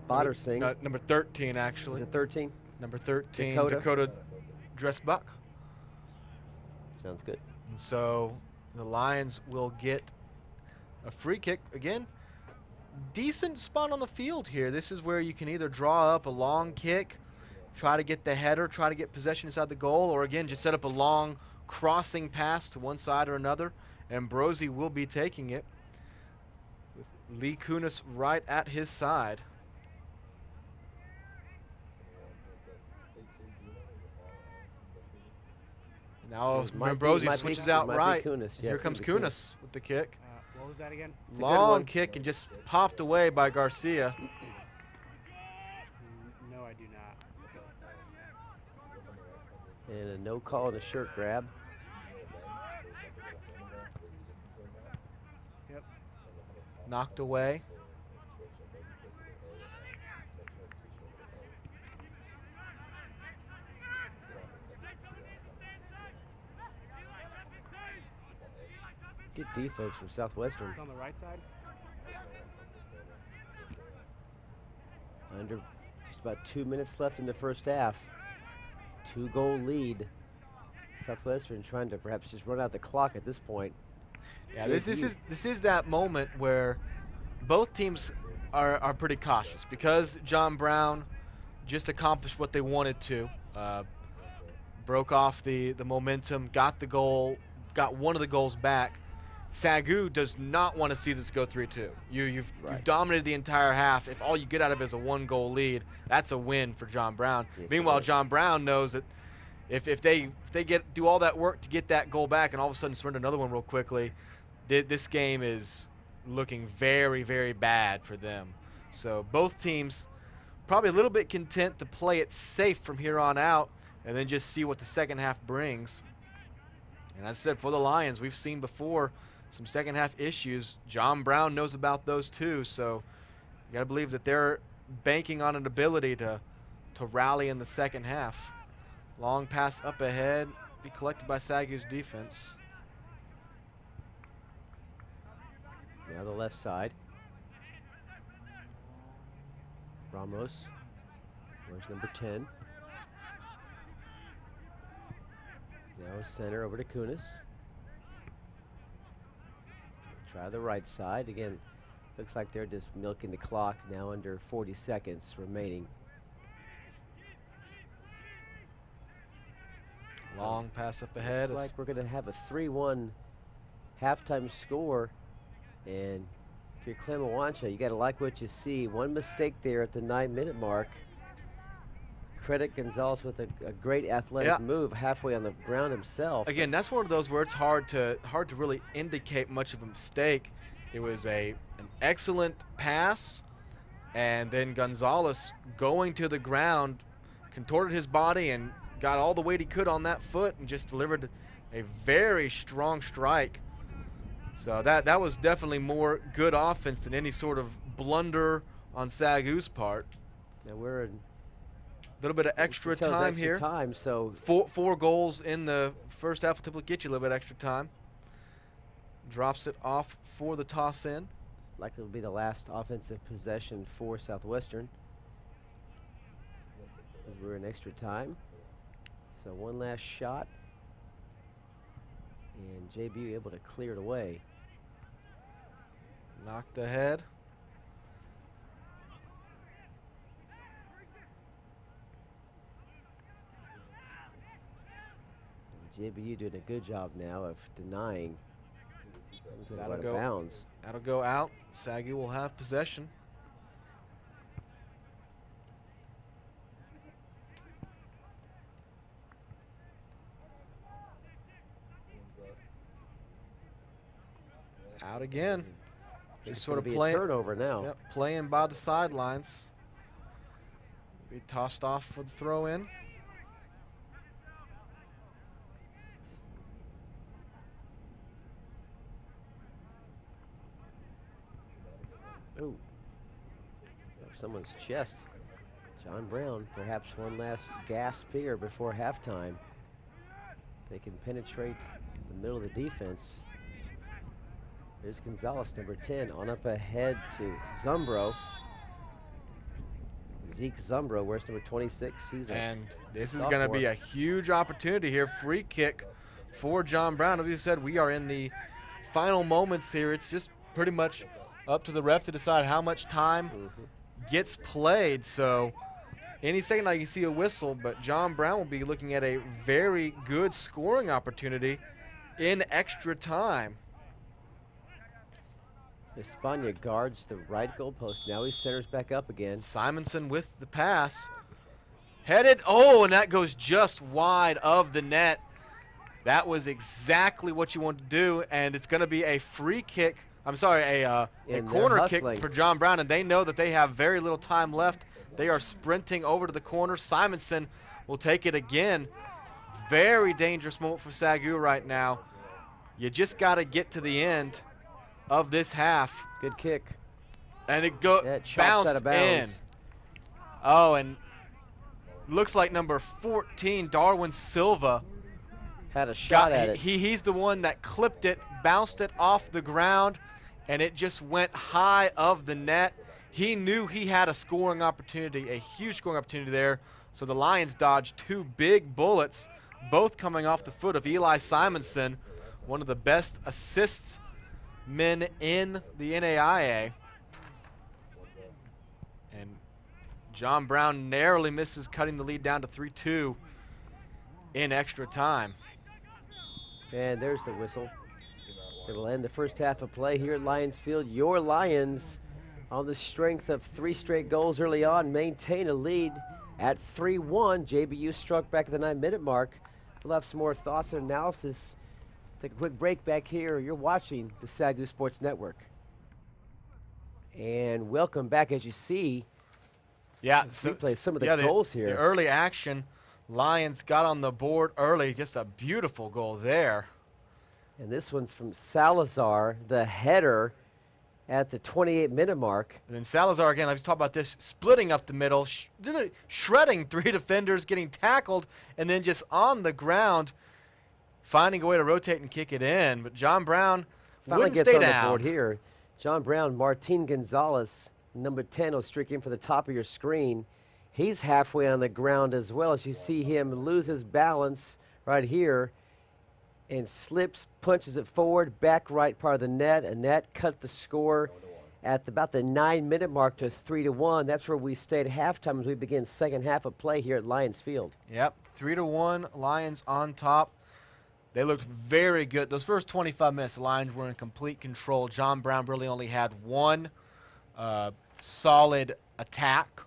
Boddersing.
Number 13, actually.
Is it 13?
Number 13,
Dakota.
Dakota Dressbuck.
Sounds good.
And so the Lions will get a free kick. Again, decent spot on the field here. This is where you can either draw up a long kick, try to get the header, try to get possession inside the goal, or again, just set up a long crossing pass to one side or another. Ambrosi will be taking it with Lee Kunis right at his side. Now Ambrosi switches out right.
Kunis.
Here comes Kunis with the kick.
What was that again?
Long kick and just popped away by Garcia.
No, I do not.
And a no call and a shirt grab.
Yep.
Knocked away.
Good defense from Southwestern.
It's on the right side.
Under just about 2 minutes left in the first half. 2-goal lead. Southwestern trying to perhaps just run out the clock at this point.
Yeah, this is that moment where both teams are pretty cautious because John Brown just accomplished what they wanted to. Broke off the momentum, got the goal, got one of the goals back. SAGU does not want to see this go 3-2. You've dominated the entire half. If all you get out of it is a 1-goal lead, that's a win for John Brown.
Yes,
Meanwhile, John Brown knows that if they do all that work to get that goal back and all of a sudden surrender another one real quickly, this game is looking very, very bad for them. So both teams probably a little bit content to play it safe from here on out and then just see what the second half brings. And as I said, for the Lions, we've seen before some second half issues. John Brown knows about those too, so you got to believe that they're banking on an ability to rally in the second half. Long pass up ahead, be collected by SAGU's defense.
Now the left side. Ramos. Where's number 10? Now a center over to Kunis. Try the right side. Again, looks like they're just milking the clock now, under 40 seconds remaining.
Long pass up ahead.
Looks like we're going to have a 3-1 halftime score. And if you're Clem Awancha, you got to like what you see. One mistake there at the 9-minute mark. Credit Gonzalez with a great athletic move halfway on the ground himself.
Again, that's one of those where it's hard to really indicate much of a mistake. It was an excellent pass, and then Gonzalez going to the ground, contorted his body and got all the weight he could on that foot and just delivered a very strong strike. So that was definitely more good offense than any sort of blunder on SAGU's part.
Now we're in
little bit of extra time here.
So
four goals in the first half will typically get you a little bit extra time. Drops it off for the toss in.
Likely will be the last offensive possession for Southwestern, as we're in extra time. So one last shot, and JB able to clear it away.
Knocked ahead.
JBU doing a good job now of denying. It's gonna go
That'll
out
go-
of bounds.
That'll go out. SAGU will have possession. Out again.
It's
Just sort of
be
playing.
a turnover now.
Yep, playing by the sidelines. Be tossed off for the throw in.
Ooh. Over someone's chest. John Brown, perhaps one last gasp here before halftime. They can penetrate the middle of the defense. There's Gonzalez, number 10, on up ahead to Zumbro. Zeke Zumbro, where's number 26?
And this is going to be a huge opportunity here. Free kick for John Brown. As you said, we are in the final moments here. It's just pretty much up to the ref to decide how much time gets played. So any second now you can see a whistle, but John Brown will be looking at a very good scoring opportunity in extra time.
Espana guards the right goalpost. Now he centers back up again.
Simonson with the pass. Headed. Oh, and that goes just wide of the net. That was exactly what you want to do, and it's going to be a free kick. I'm sorry, a corner kick for John Brown, and they know that they have very little time left. They are sprinting over to the corner. Simonson will take it again. Very dangerous moment for SAGU right now. You just got to get to the end of this half.
Good kick.
And it
bounced
out
of bounds.
in. Oh, and looks like number 14, Darwin Silva,
had a shot at it.
He's the one that clipped it, bounced it off the ground, and it just went high of the net. He knew he had a scoring opportunity, a huge scoring opportunity there. So the Lions dodged two big bullets, both coming off the foot of Eli Simonson, one of the best assists men in the NAIA. And John Brown narrowly misses, cutting the lead down to 3-2 in extra time.
And there's the whistle. It will end the first half of play here at Lions Field. Your Lions, on the strength of 3 straight goals early on, maintain a lead at 3-1. JBU struck back at the 9-minute mark. We'll have some more thoughts and analysis. Take a quick break back here. You're watching the SAGU Sports Network. And welcome back. As you see, replay some of the goals here.
The early action, Lions got on the board early. Just a beautiful goal there.
And this one's from Salazar, the header at the 28-minute mark.
And then Salazar, again, let's talk about this, splitting up the middle, shredding 3 defenders, getting tackled, and then just on the ground, finding a way to rotate and kick it in. But John Brown
finally
wouldn't
gets
stay
on
down.
the board here. John Brown, Martin Gonzalez, number 10, will streak in for the top of your screen. He's halfway on the ground as well, as you see him lose his balance right here and slips, punches it forward, back right part of the net, and that cut the score at about the 9-minute mark to 3-1. That's where we stayed at halftime as we begin second half of play here at Lions Field.
Yep, 3-1, Lions on top. They looked very good. Those first 25 minutes, the Lions were in complete control. John Brown really only had one solid attack.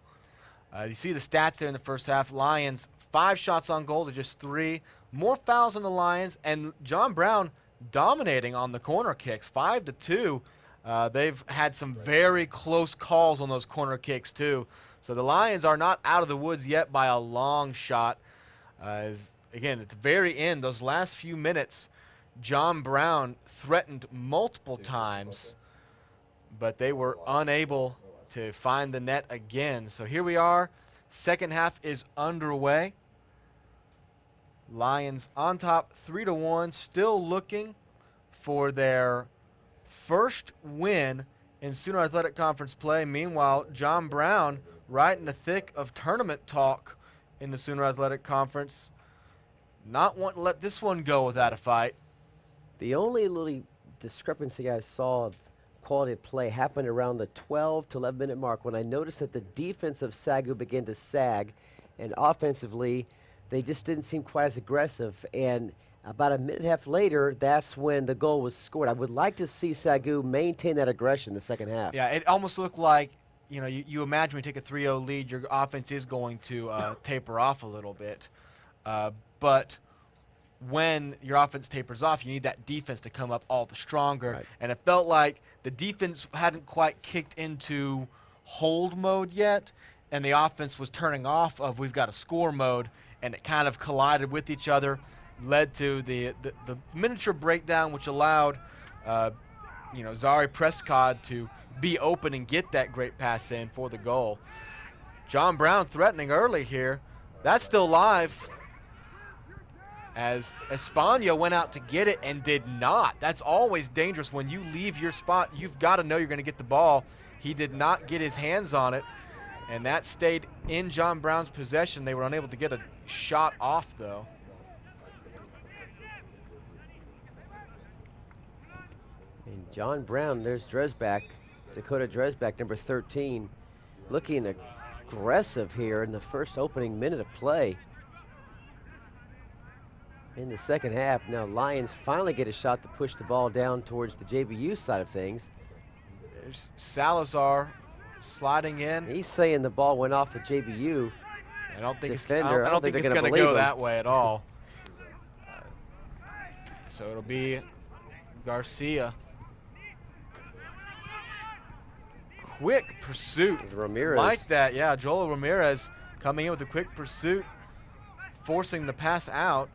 You see the stats there in the first half. Lions, 5 shots on goal to just 3. More fouls on the Lions, and John Brown dominating on the corner kicks, 5-2. They've had some very close calls on those corner kicks too. So the Lions are not out of the woods yet by a long shot. Again, at the very end, those last few minutes, John Brown threatened multiple times, but they were unable to find the net again. So here we are. Second half is underway. Lions on top, 3-1, still looking for their first win in Sooner Athletic Conference play. Meanwhile, John Brown right in the thick of tournament talk in the Sooner Athletic Conference. Not want to let this one go without a fight.
The only little discrepancy I saw of quality of play happened around the 12 to 11 minute mark when I noticed that the defense of SAGU began to sag, and offensively they just didn't seem quite as aggressive. And About a minute and a half later, that's when the goal was scored. I would like to see SAGU maintain that aggression in the second half.
Yeah, it almost looked like, you imagine when you take a 3-0 lead, your offense is going to taper off a little bit. But when your offense tapers off, you need that defense to come up all the stronger.
Right.
And it felt like the defense hadn't quite kicked into hold mode yet, and the offense was turning off of we've got to score mode, and it kind of collided with each other, led to the miniature breakdown, which allowed Zari Prescott to be open and get that great pass in for the goal. John Brown threatening early here. That's still live, as Espana went out to get it and did not. That's always dangerous. When you leave your spot, you've got to know you're going to get the ball. He did not get his hands on it, and that stayed in John Brown's possession. They were unable to get a shot off, though.
And John Brown, there's Dresbach, Dakota Dresbach, number 13, looking aggressive here in the first opening minute of play. In the second half, now Lions finally get a shot to push the ball down towards the JBU side of things.
There's Salazar sliding in.
He's saying the ball went off the JBU
I don't think
defender.
I don't think it's going to go that way at all. So it'll be Garcia. Quick pursuit.
Ramirez.
Like that, yeah. Joel Ramirez coming in with a quick pursuit, forcing the pass out.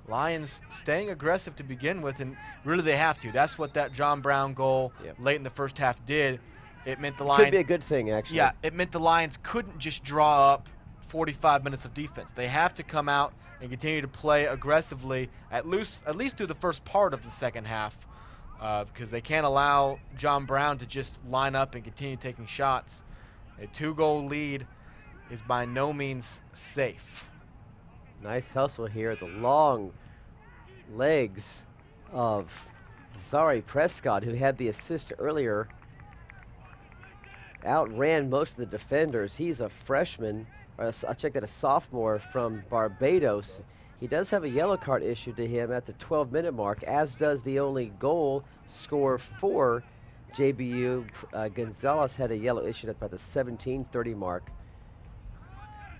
Lions staying aggressive to begin with, and really they have to. That's what that John Brown goal late in the first half did. It meant the Lions...
Could be a good thing, actually.
Yeah, it meant the Lions couldn't just draw up 45 minutes of defense. They have to come out and continue to play aggressively, at least through the first part of the second half, because they can't allow John Brown to just line up and continue taking shots. A 2-goal lead is by no means safe.
Nice hustle here. The long legs of Zari Prescott, who had the assist earlier, outran most of the defenders. He's a freshman, or I checked that, a sophomore from Barbados. He does have a yellow card issued to him at the 12-minute mark, as does the only goal scorer for JBU. Gonzalez had a yellow issued at about the 17:30 mark.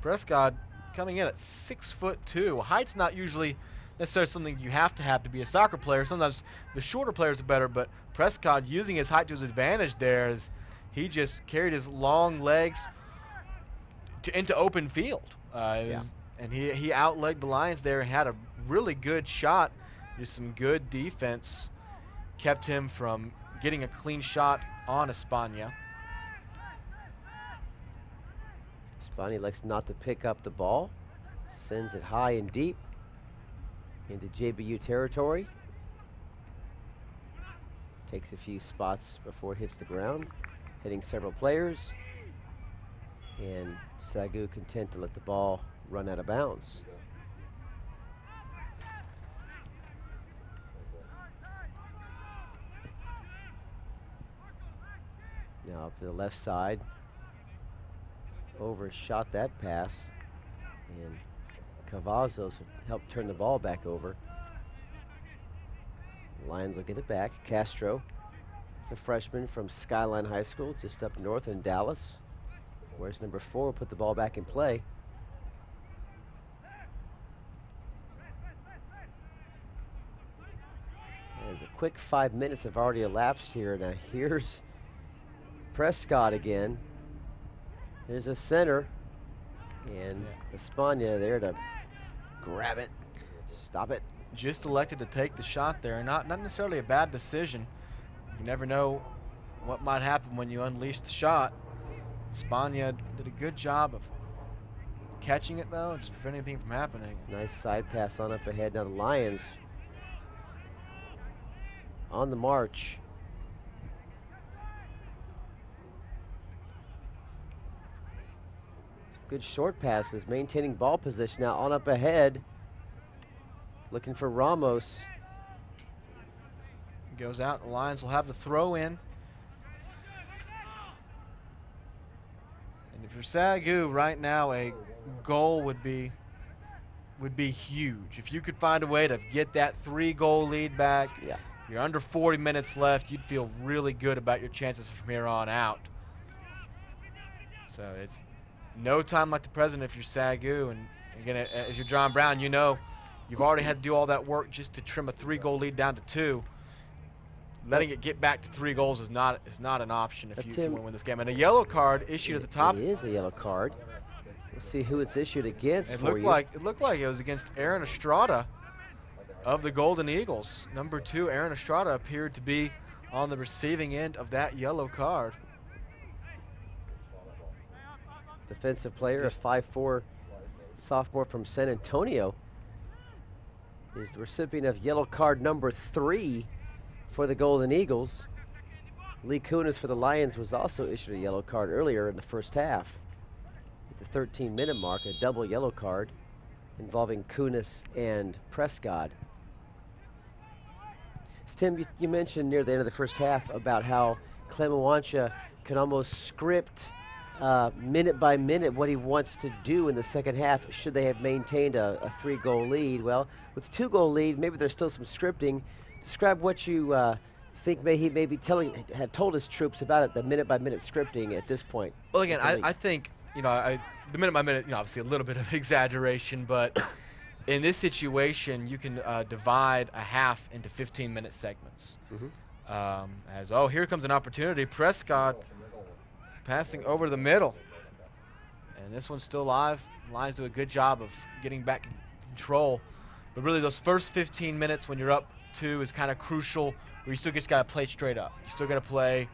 Prescott coming in at 6'2". Height's not usually necessarily something you have to be a soccer player. Sometimes the shorter players are better, but Prescott using his height to his advantage there as he just carried his long legs into open field. And he outlegged the Lions there and had a really good shot. Just some good defense kept him from getting a clean shot on Espana.
Espana likes not to pick up the ball, sends it high and deep into JBU territory. Takes a few spots before it hits the ground, hitting several players, and SAGU content to let the ball run out of bounds. Now up to the left side, overshot that pass, and Cavazos helped turn the ball back over. Lions will get it back. Castro, it's a freshman from Skyline High School, just up north in Dallas. Where's number 4 will put the ball back in play. As a quick 5 minutes have already elapsed here. Now here's Prescott again. There's a center, and Espana there to grab it, stop it.
Just elected to take the shot there. Not necessarily a bad decision. You never know what might happen when you unleash the shot. Espana did a good job of catching it, though, just preventing anything from happening.
Nice side pass on up ahead. Now the Lions on the march. Some good short passes, maintaining ball position. Now on up ahead, looking for Ramos.
Goes out. The Lions will have the throw in. And if you're SAGU right now, a goal would be would be huge. If you could find a way to get that 3-goal lead back, you're under 40 minutes left, you'd feel really good about your chances from here on out. So it's no time like the present if you're SAGU, and again, as you're John Brown, you know you've already had to do all that work just to trim a 3-goal lead down to 2. Letting it get back to 3 goals is not an option if you want to win this game. And a yellow card issued at the top.
It is a yellow card. We'll see who it's issued against.
It looked like it was against Aaron Estrada of the Golden Eagles. Number 2, Aaron Estrada, appeared to be on the receiving end of that yellow card.
Defensive player, a 5'4" sophomore from San Antonio, is the recipient of yellow card number 3 for the Golden Eagles. Lee Kunis for the Lions was also issued a yellow card earlier in the first half. At the 13-minute mark, a double yellow card involving Kunis and Prescott. Tim, you mentioned near the end of the first half about how Clem Awancha can almost script minute by minute what he wants to do in the second half should they have maintained a 3-goal lead. Well, with a 2-goal lead, maybe there's still some scripting. Describe what you think he may be have told his troops about it, the minute-by-minute scripting at this point.
Well, again, I think, the minute-by-minute, obviously a little bit of exaggeration, but in this situation, you can divide a half into 15-minute segments. Here comes an opportunity. Prescott passing over the middle. And this one's still live. Lions do a good job of getting back in control. But really, those first 15 minutes when you're up 2 is kind of crucial, where you still just got to play straight up. You still got to play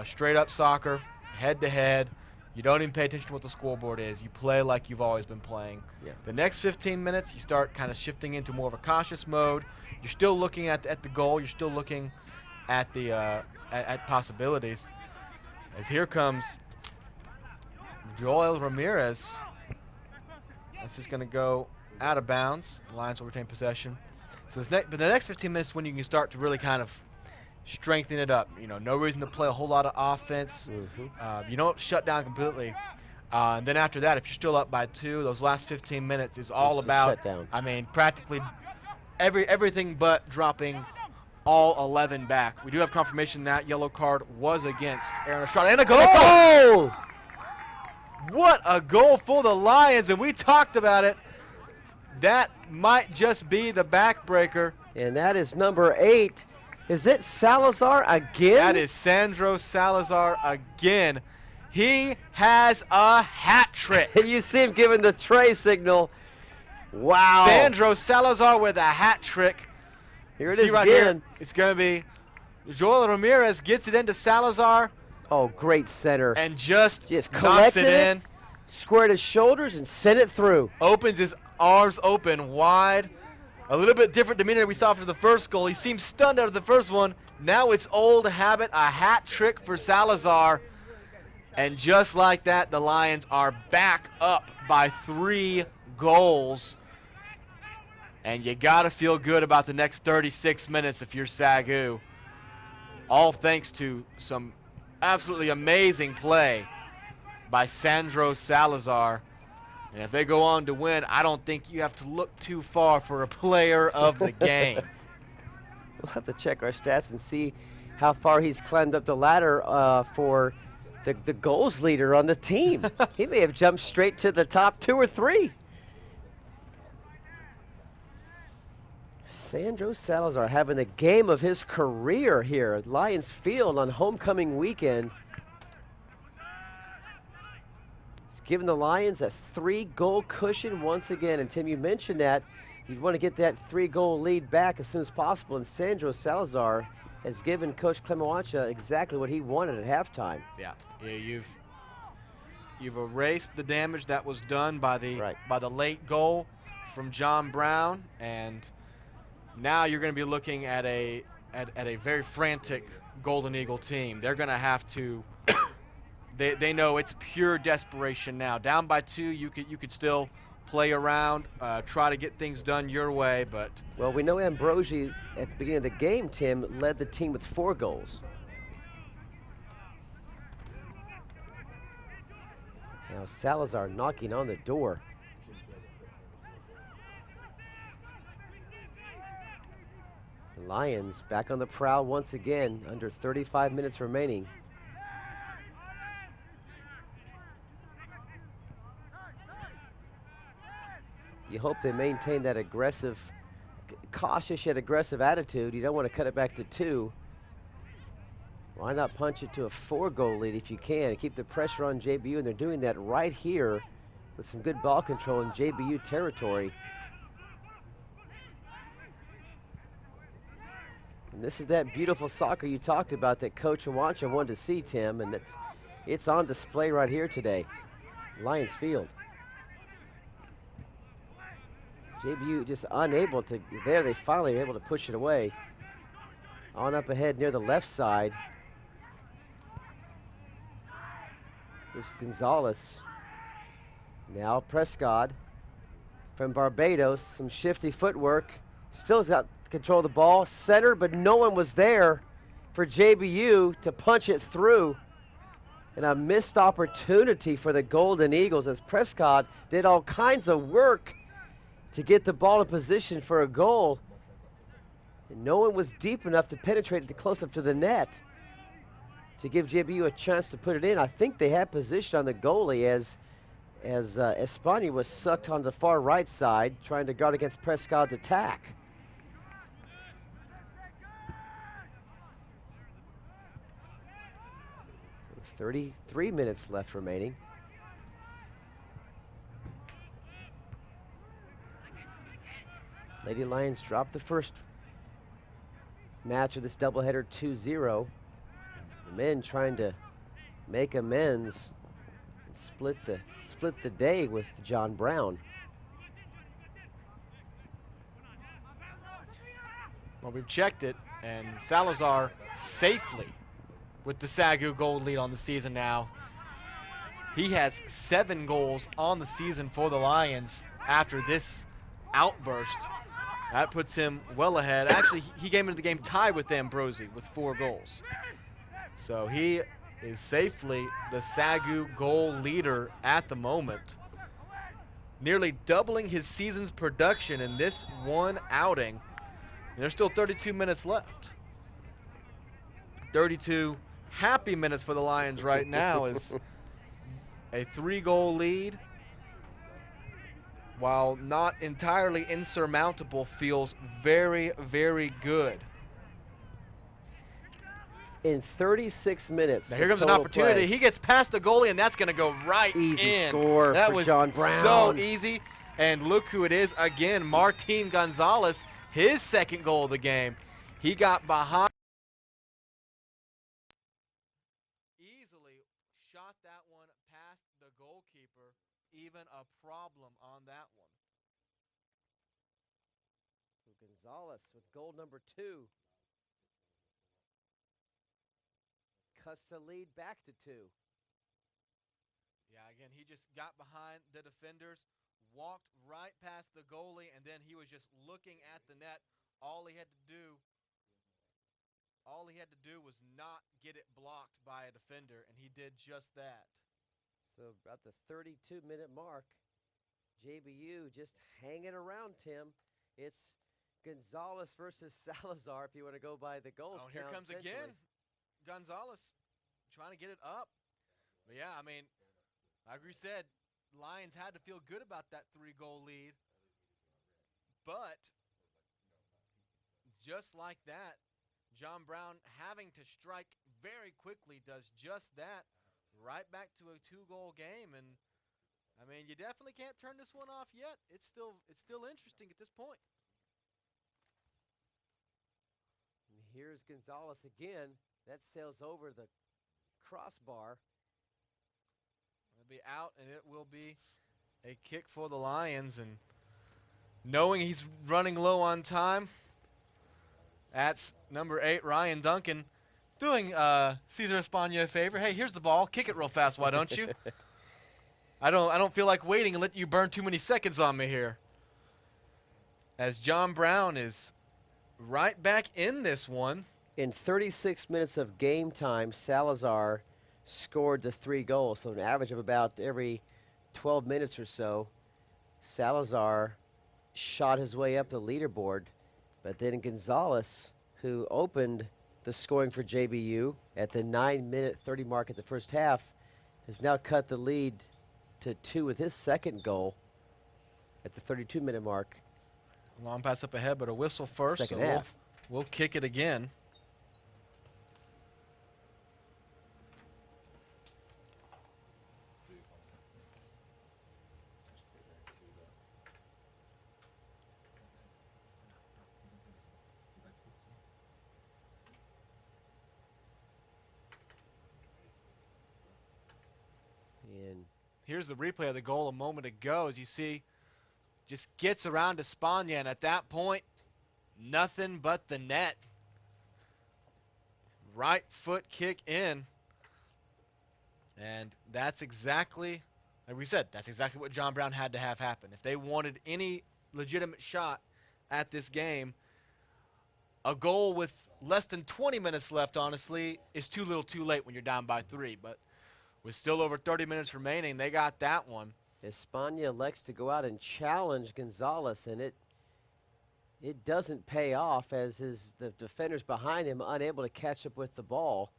straight up soccer, head to head. You don't even pay attention to what the scoreboard is. You play like you've always been playing. The next 15 minutes, you start kind of shifting into more of a cautious mode. You're still looking at the goal. You're still looking at the at possibilities. As here comes Joel Ramirez. That's just going to go out of bounds. The Lions will retain possession. So but the next 15 minutes is when you can start to really kind of strengthen it up. No reason to play a whole lot of offense. You don't shut down completely. And then after that, if you're still up by 2, those last 15 minutes is all about, practically everything but dropping all 11 back. We do have confirmation that yellow card was against Aaron Estrada. And a goal! What a goal for the Lions, and we talked about it. That might just be the backbreaker.
And that is number 8. Is it Salazar again?
That is Sandro Salazar again. He has a hat trick.
You see him giving the tray signal. Wow.
Sandro Salazar with a hat trick.
Here it is
right
again.
Here, it's going to be Joel Ramirez gets it into Salazar.
Oh, great center.
And just
knocks
it in.
Squared his shoulders and sent it through.
Opens his arms open wide. A little bit different demeanor we saw after the first goal. He seemed stunned out of the first one. Now it's old habit, a hat trick for Salazar. And just like that, the Lions are back up by 3 goals. And you got to feel good about the next 36 minutes if you're SAGU. All thanks to some absolutely amazing play by Sandro Salazar. And if they go on to win, I don't think you have to look too far for a player of the game.
We'll have to check our stats and see how far he's climbed up the ladder for the goals leader on the team. He may have jumped straight to the top 2 or 3. Sandro Salazar having the game of his career here at Lions Field on homecoming weekend. He's given the Lions a 3-goal cushion once again. And Tim, you mentioned that you'd want to get that 3-goal lead back as soon as possible. And Sandro Salazar has given Coach Clem Awancha exactly what he wanted at halftime.
Yeah, you've erased the damage that was done by the late goal from John Brown, and now you're going to be looking at a very frantic Golden Eagle team. They're going to have to. They know it's pure desperation now. Down by 2, you could still play around, try to get things done your way, but.
Well, we know Ambrosi at the beginning of the game, Tim, led the team with 4 goals. Now Salazar knocking on the door. The Lions back on the prowl once again, under 35 minutes remaining. You hope they maintain that aggressive, cautious yet aggressive attitude. You don't want to cut it back to 2. Why not punch it to a 4-goal lead if you can? Keep the pressure on JBU, and they're doing that right here with some good ball control in JBU territory. And this is that beautiful soccer you talked about that Coach Awancha wanted to see, Tim, and it's on display right here today. Lions Field. JBU just unable to, there they finally were able to push it away. On up ahead near the left side. This Gonzalez. Now Prescott from Barbados, some shifty footwork. Still has got control of the ball. Center, but no one was there for JBU to punch it through. And a missed opportunity for the Golden Eagles as Prescott did all kinds of work to get the ball in position for a goal. And no one was deep enough to penetrate it close up to the net to give JBU a chance to put it in. I think they had position on the goalie as Espana was sucked on the far right side, trying to guard against Prescott's attack. So 33 minutes left remaining. Lady Lions dropped the first match of this doubleheader 2-0. The men trying to make amends and split the day with John Brown.
Well, we've checked it, and Salazar safely with the SAGU goal lead on the season now. He has 7 goals on the season for the Lions after this outburst. That puts him well ahead. Actually, he came into the game tied with Ambrosi with 4 goals. So he is safely the SAGU goal leader at the moment, nearly doubling his season's production in this one outing. And there's still 32 minutes left. 32 happy minutes for the Lions right now is a 3-goal lead, while not entirely insurmountable, feels very, very good.
In 36 minutes.
Now here comes an opportunity.
Play.
He gets past the goalie, and that's going to go right
Easy
in.
score
that
for
was
John Brown.
So easy. And look who it is again, Martin Gonzalez, his 2nd goal of the game. He got behind. Easily shot that one past the goalkeeper. Even a problem on that one.
Gonzalez with goal number 2. Cuts the lead back to 2.
Yeah, again, he just got behind the defenders, walked right past the goalie, and then he was just looking at the net. All he had to do was not get it blocked by a defender, and he did just that.
So about the 32-minute mark, JBU just hanging around, Tim. It's Gonzalez versus Salazar, if you want to go by the goals count.
Here comes again Gonzalez trying to get it up. But yeah, I mean, like we said, Lions had to feel good about that 3-goal lead. But just like that, John Brown having to strike very quickly does just that. Right back to a 2-goal game, and I mean, you definitely can't turn this one off yet. It's still interesting at this point.
And here's Gonzalez again. That sails over the crossbar.
It'll be out, and it will be a kick for the Lions. And knowing he's running low on time, that's number 8, Ryan Duncan, doing Cesar Espana a favor. Hey, here's the ball. Kick it real fast, why don't you? I don't feel like waiting and let you burn too many seconds on me here. As John Brown is right back in this one.
In 36 minutes of game time, Salazar scored the 3 goals. So an average of about every 12 minutes or so, Salazar shot his way up the leaderboard But then Gonzalez, who opened the scoring for JBU at the 9-minute 30 mark at the first half, has now cut the lead to 2 with his second goal at the 32-minute mark.
Long pass up ahead, but a whistle first.
Second
so
half.
We'll kick it again.
And
here's the replay of the goal a moment ago. As you see, just gets around to Spagna, and at that point, nothing but the net. Right foot kick in. And that's exactly, like we said, that's exactly what John Brown had to have happen. If they wanted any legitimate shot at this game, a goal with less than 20 minutes left, honestly, is too little too late when you're down by 3. But with still over 30 minutes remaining, they got that one.
Espana elects to go out and challenge Gonzalez, and it doesn't pay off, as is the defenders behind him unable to catch up with the ball.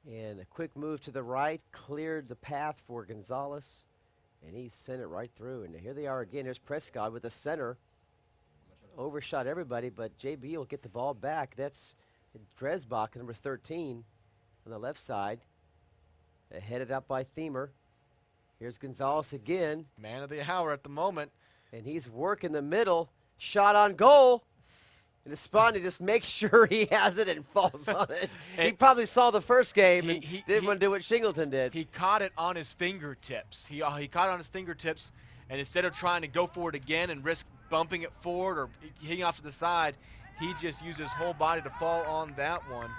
And a quick move to the right cleared the path for Gonzalez, and he sent it right through. And here they are again. Here's Prescott with the center. Overshot everybody, but JB will get the ball back. That's Dresbach, number 13, on the left side. Headed up by Thiemer. Here's Gonzalez again.
Man of the hour at the moment.
And he's working the middle. Shot on goal. And Espana just makes sure he has it and falls on it. He probably saw the first game and didn't want to do what Shingleton did.
He caught it on his fingertips. He caught it on his fingertips, and instead of trying to go for it again and risk bumping it forward or hitting off to the side, he just used his whole body to fall on that one.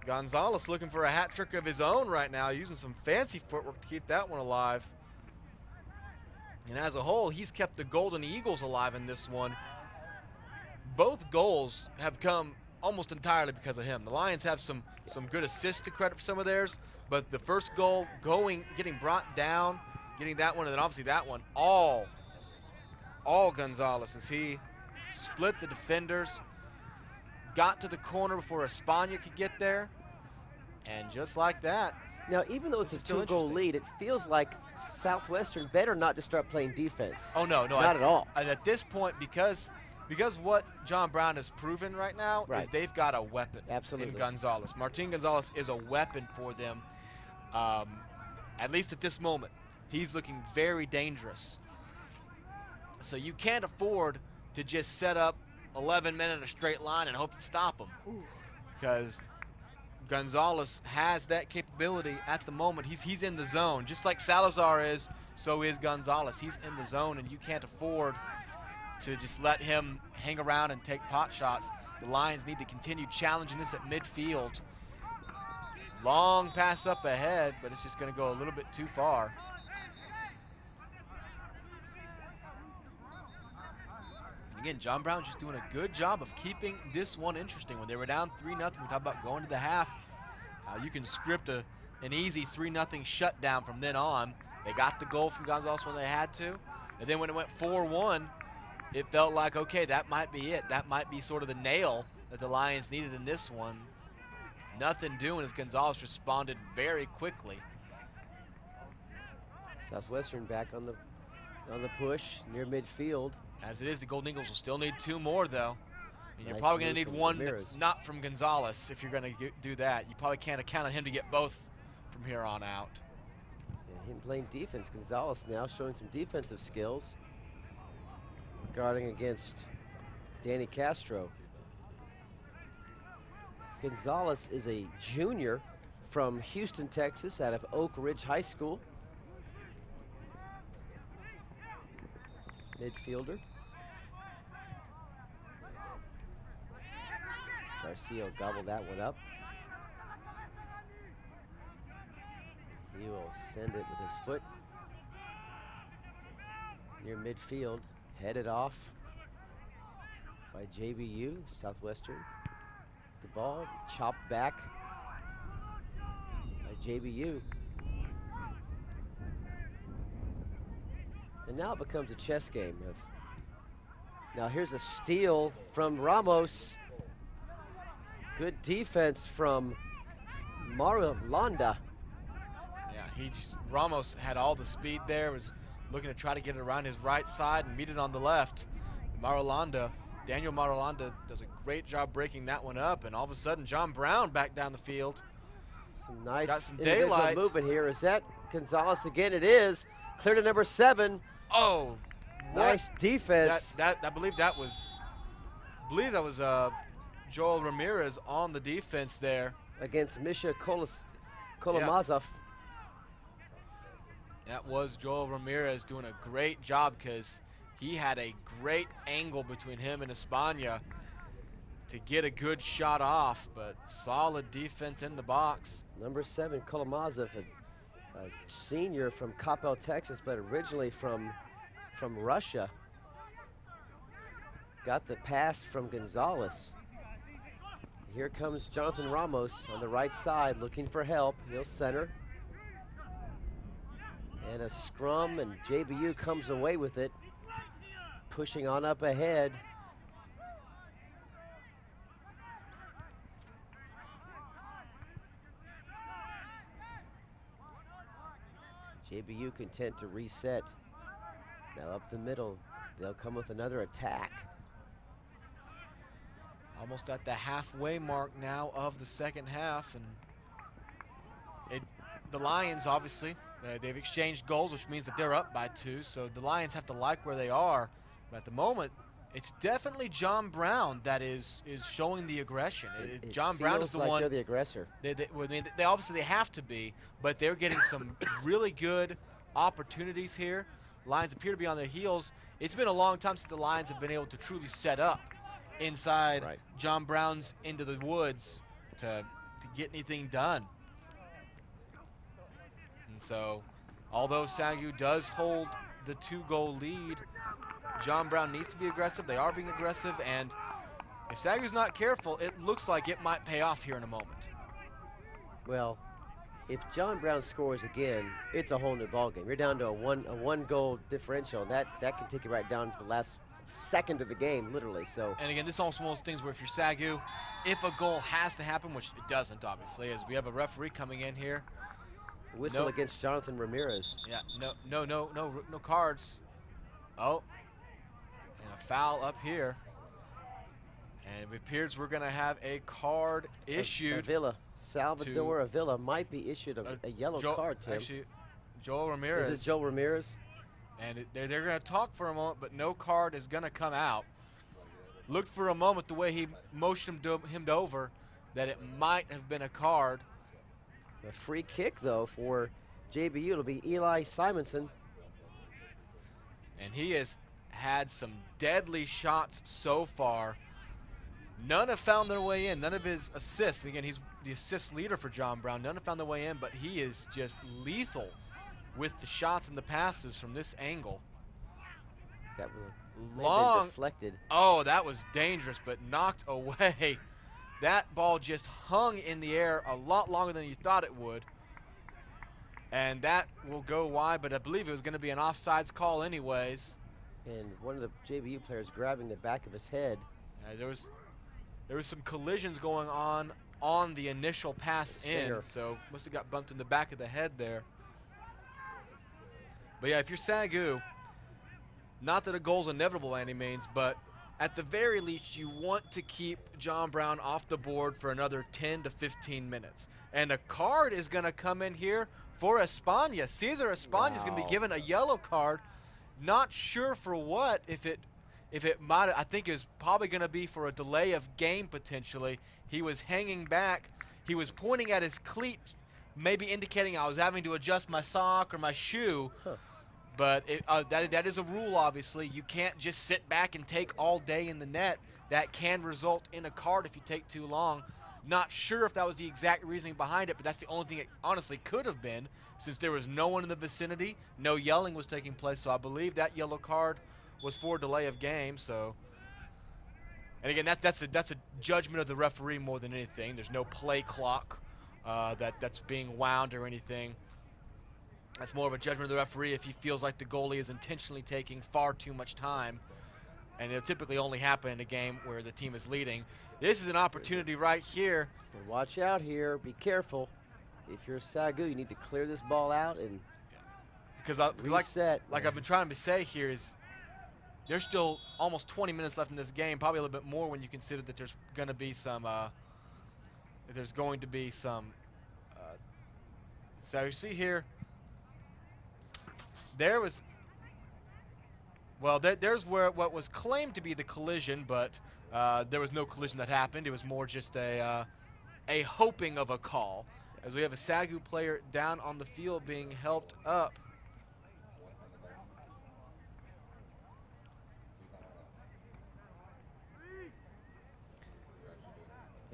Gonzalez looking for a hat trick of his own right now, using some fancy footwork to keep that one alive. And as a whole, he's kept the Golden Eagles alive in this one. Both goals have come almost entirely because of him. The Lions have some good assists to credit for some of theirs, but the first goal getting brought down, getting that one, and then obviously that one, all Gonzalez as he split the defenders, got to the corner before Espana could get there, and just like that.
Now, even though it's a 2-goal lead, it feels like Southwestern better not to start playing defense.
Oh, no.
Not at all.
And at this point, because what John Brown has proven right now is they've got a weapon in Gonzalez. Martin Gonzalez is a weapon for them, at least at this moment. He's looking very dangerous. So you can't afford to just set up 11 men in a straight line and hope to stop them, because Gonzalez has that capability at the moment. He's in the zone. Just like Salazar is, so is Gonzalez. He's in the zone, and you can't afford to just let him hang around and take pot shots. The Lions need to continue challenging this at midfield. Long pass up ahead, but it's just going to go a little bit too far. Again, John Brown just doing a good job of keeping this one interesting. When they were down 3-0, we talked about going to the half. You can script an easy 3-0 shutdown from then on. They got the goal from Gonzalez when they had to. And then when it went 4-1, it felt like, okay, that might be it. That might be sort of the nail that the Lions needed in this one. Nothing doing as Gonzalez responded very quickly.
Southwestern back on the push near midfield.
As it is, the Golden Eagles will still need 2 more, though. And you're
Nice
probably going to
move
need
from
one
Ramirez.
that's not from Gonzalez if you're going to do that. You probably can't count on him to get both from here on out.
Yeah, him playing defense. Gonzalez now showing some defensive skills, guarding against Danny Castro. Gonzalez is a junior from Houston, Texas, out of Oak Ridge High School. Midfielder. Garcia gobbled that one up. He will send it with his foot near midfield, headed off by JBU, Southwestern. The ball chopped back by JBU. And now it becomes a chess game of Now here's a steal from Ramos. Good defense from Marulanda.
Yeah, Ramos had all the speed there, was looking to try to get it around his right side and meet it on the left. Daniel Marulanda does a great job breaking that one up, and all of a sudden John Brown back down the field.
Some nice
Got some
individual
daylight.
movement here. Is that Gonzalez again? It is. Clear to number 7.
Oh,
nice defense.
I believe that was Joel Ramirez on the defense there
against Misha Kolomazov.
That was Joel Ramirez doing a great job, because he had a great angle between him and Espana to get a good shot off, but solid defense in the box.
Number 7, Kolomazov, a senior from Coppell, Texas, but originally from Russia. Got the pass from Gonzalez. Here comes Jonathan Ramos on the right side looking for help. He'll center. And a scrum, and JBU comes away with it, pushing on up ahead. JBU content to reset. Now up the middle, they'll come with another attack.
Almost at the halfway mark now of the second half, and the Lions obviously, they've exchanged goals, which means that they're up by 2, so the Lions have to like where they are. But at the moment, it's definitely John Brown that is showing the aggression. John Brown is the
like
one.
They're the aggressor.
They obviously have to be, but they're getting some really good opportunities here. Lions appear to be on their heels. It's been a long time since the Lions have been able to truly set up inside John Brown's into the woods to get anything done. And so, although SAGU does hold the 2-goal lead, John Brown needs to be aggressive. They are being aggressive, and if SAGU's not careful, it looks like it might pay off here in a moment.
Well, if John Brown scores again, it's a whole new ballgame. You're down to a one goal differential. That can take you right down to the last second of the game, literally. So.
And again, this is also one of those things where if you're SAGU, if a goal has to happen, which it doesn't, obviously, as we have a referee coming in here.
Whistle against Jonathan Ramirez.
Yeah, no cards. Oh, and a foul up here. And it appears we're going to have a card issued.
Avila, Salvador Avila might be issued a yellow card, Tim.
Actually, Joel Ramirez.
Is it Joel Ramirez?
And they're going to talk for a moment, but no card is going to come out. Looked for a moment the way he motioned him over that it might have been a card.
A free kick, though, for JBU. It'll be Eli Simonson.
And he has had some deadly shots so far. None have found their way in. None of his assists. Again, he's the assist leader for John Brown. None have found their way in, but he is just lethal with the shots and the passes from this angle.
That
long
deflected.
Oh, that was dangerous, but knocked away. That ball just hung in the air a lot longer than you thought it would. And that will go wide, but I believe it was going to be an offsides call anyways.
And one of the JBU players grabbing the back of his head.
There was some collisions going on the initial pass in, so must have got bumped in the back of the head there. But yeah, if you're SAGU, not that a goal's inevitable by any means, but at the very least, you want to keep John Brown off the board for another 10 to 15 minutes. And a card is going to come in here for Espana. Cesar Espana is going to be given a yellow card. Not sure for what. If it might, I think it was probably going to be for a delay of game potentially. He was hanging back. He was pointing at his cleat, maybe indicating I was having to adjust my sock or my shoe.
Huh.
But that is a rule, obviously. You can't just sit back and take all day in the net. That can result in a card if you take too long. Not sure if that was the exact reasoning behind it, but that's the only thing it honestly could have been, since there was no one in the vicinity. No yelling was taking place, so I believe that yellow card was for delay of game. So, and again, that's a judgment of the referee more than anything. There's no play clock that's being wound or anything. That's more of a judgment of the referee if he feels like the goalie is intentionally taking far too much time and it'll typically only happen in a game where the team is leading. This is an opportunity right here.
And watch out here. Be careful. If you're SAGU, you need to clear this ball out and
Because
reset.
like I've been trying to say here is there's still almost 20 minutes left in this game, probably a little bit more when you consider that there's going to be some so you see here, there's where what was claimed to be the collision, but there was no collision that happened. It was more just a hoping of a call, as we have a SAGU player down on the field being helped up.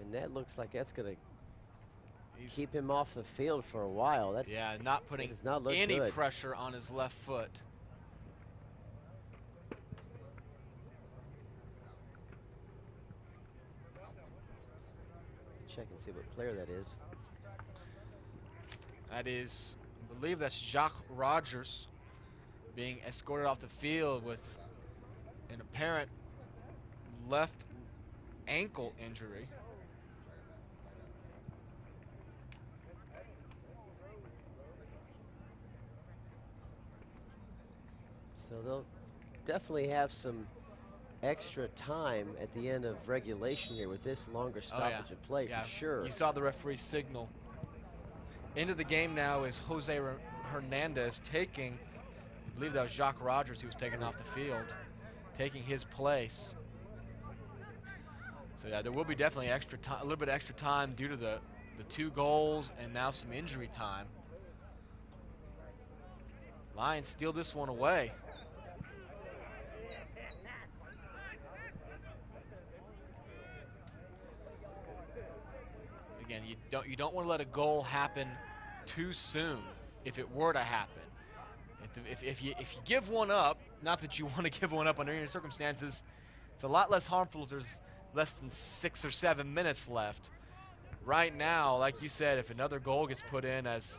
And that looks like that's going to keep him off the field for a while. That's,
yeah, not putting
does not look
any
good.
pressure on his left foot.
Check and see what player that is.
That is, I believe that's Jacques Rogers being escorted off the field with an apparent left ankle injury.
So they'll definitely have some extra time at the end of regulation here with this longer stoppage of play for sure.
You saw the referee signal. Into the game now is Jose Hernandez taking, I believe that was Jacques Rogers who was taken off the field, taking his place. So yeah, there will be definitely extra time, a little bit of extra time due to the 2 goals and now some injury time. Lions steal this one away. Again, you don't want to let a goal happen too soon if it were to happen. If you give one up, not that you want to give one up under any circumstances, it's a lot less harmful if there's less than 6 or 7 minutes left. Right now, like you said, if another goal gets put in, as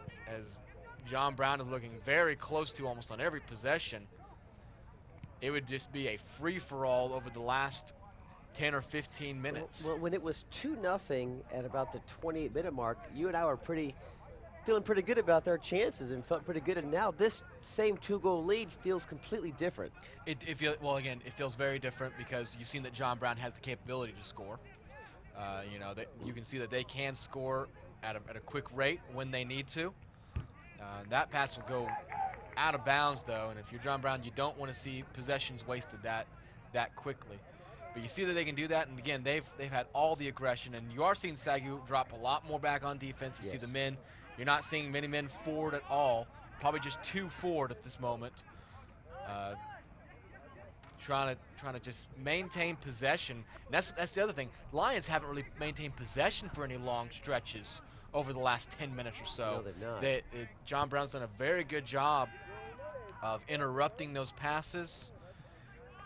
John Brown is looking very close to almost on every possession, it would just be a free-for-all over the last 10 or 15 minutes.
Well, when it was 2-0 at about the 28-minute mark, you and I were feeling pretty good about their chances and felt pretty good. And now this same 2-goal lead feels completely different.
It feels very different because you've seen that John Brown has the capability to score. You can see that they can score at a quick rate when they need to. That pass will go out of bounds, though, and if you're John Brown, you don't want to see possessions wasted that quickly. But you see that they can do that, and again, they've had all the aggression, and you are seeing SAGU drop a lot more back on defense. You see the men. You're not seeing many men forward at all. Probably just 2 forward at this moment. Trying to just maintain possession. And that's the other thing. Lions haven't really maintained possession for any long stretches over the last 10 minutes or so.
No, they've not.
John Brown's done a very good job of interrupting those passes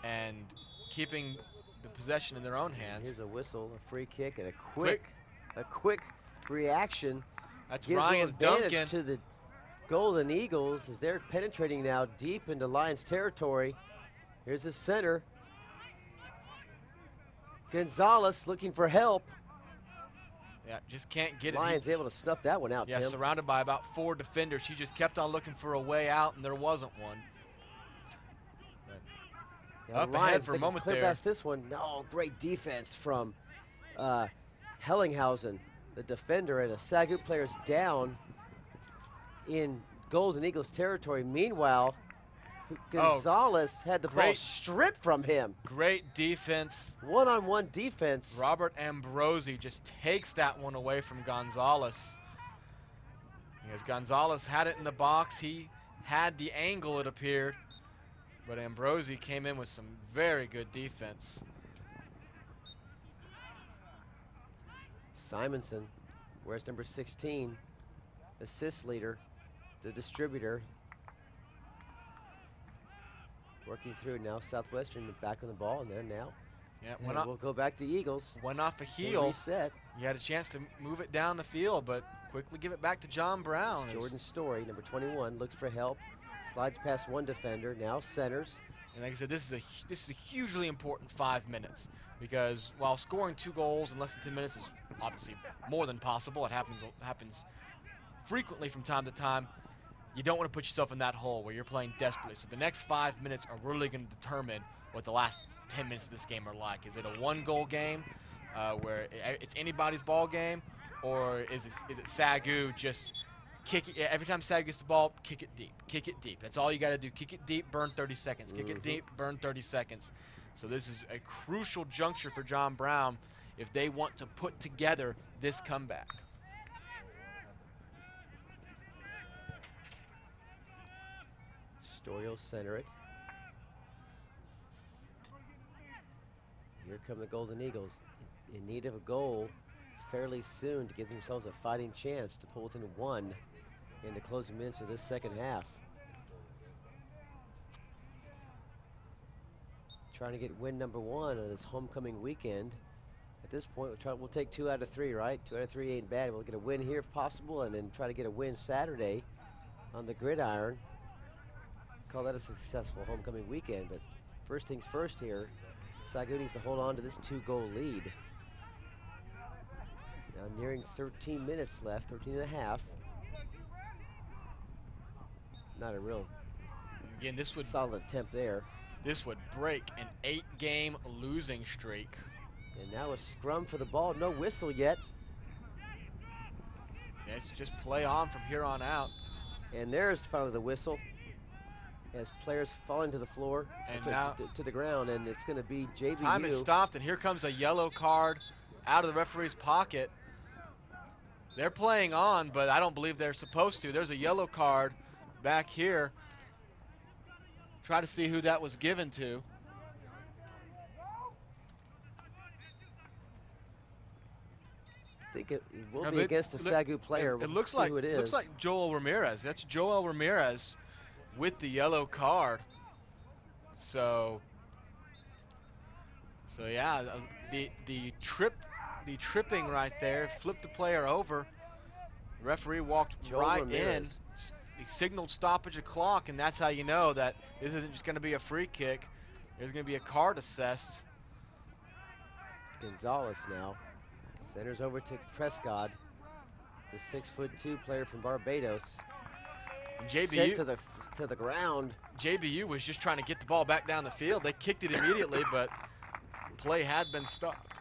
and keeping the possession in their own hands.
Here's a whistle, a free kick, and a quick reaction.
That's
gives
Ryan
an advantage
Duncan
to the Golden Eagles as they're penetrating now deep into Lions territory. Here's the center. Gonzalez looking for help.
Yeah, just can't get it.
Lions able to snuff that one out,
Yeah,
Tim.
surrounded by about 4 defenders. He just kept on looking for a way out, and there wasn't one.
Now
Up
Lions,
ahead for a
they can
moment
clear
there.
past this one. No, great defense from Hellinghausen, the defender, and a SAGU player's down in Golden Eagles territory. Meanwhile, Gonzalez had the ball stripped from him.
Great defense.
One-on-one defense.
Robert Ambrosi just takes that one away from Gonzalez. Because Gonzalez had it in the box. He had the angle, it appeared. But Ambrosi came in with some very good defense.
Simonson, where's number 16, assist leader, the distributor. Working through now, Southwestern back on the ball, and then now.
Yeah,
and we'll go back to Eagles.
Went off a heel.
Reset.
You had a chance to move it down the field, but quickly give it back to John Brown.
Jordan Story, number 21, looks for help. Slides past one defender, now centers.
And like I said, this is a hugely important 5 minutes, because while scoring 2 goals in less than 10 minutes is obviously more than possible, it happens frequently from time to time, you don't want to put yourself in that hole where you're playing desperately. So the next 5 minutes are really going to determine what the last 10 minutes of this game are like. Is it a 1-goal game where it's anybody's ball game, or is it SAGU just kick it? Every time SAGU gets the ball, kick it deep. Kick it deep. That's all you got to do. Kick it deep, burn 30 seconds. Kick it deep, burn 30 seconds. So this is a crucial juncture for John Brown if they want to put together this comeback.
Story will center it. Here come the Golden Eagles, in need of a goal fairly soon to give themselves a fighting chance to pull within 1 in the closing minutes of this second half. Trying to get win number 1 on this homecoming weekend. At this point, we'll take 2 out of 3, right? 2 out of 3 ain't bad. We'll get a win here if possible, and then try to get a win Saturday on the gridiron. Call that a successful homecoming weekend, but first things first here, SAGU needs to hold on to this 2-goal lead. Now nearing 13 minutes left, 13 and a half. Not a real solid attempt there.
This would break an 8-game losing streak.
And now a scrum for the ball, no whistle yet.
It's just play on from here on out.
And there's finally the whistle, as players falling to the floor,
and
to the ground, and it's going to be JBU.
Time is stopped, and here comes a yellow card out of the referee's pocket. They're playing on, but I don't believe they're supposed to. There's a yellow card back here. Try to see who that was given to.
I think it will be against a SAGU player.
It looks like it looks like Joel Ramirez. That's Joel Ramirez with the yellow card. So yeah, the tripping right there flipped the player over. The referee walked right in. He signaled stoppage of clock, and that's how you know that this isn't just going to be a free kick. There's going to be a card assessed.
Gonzalez now centers over to Prescott, the 6'2" player from Barbados.
And JBU
sent to the ground.
JBU was just trying to get the ball back down the field. They kicked it immediately, but play had been stopped.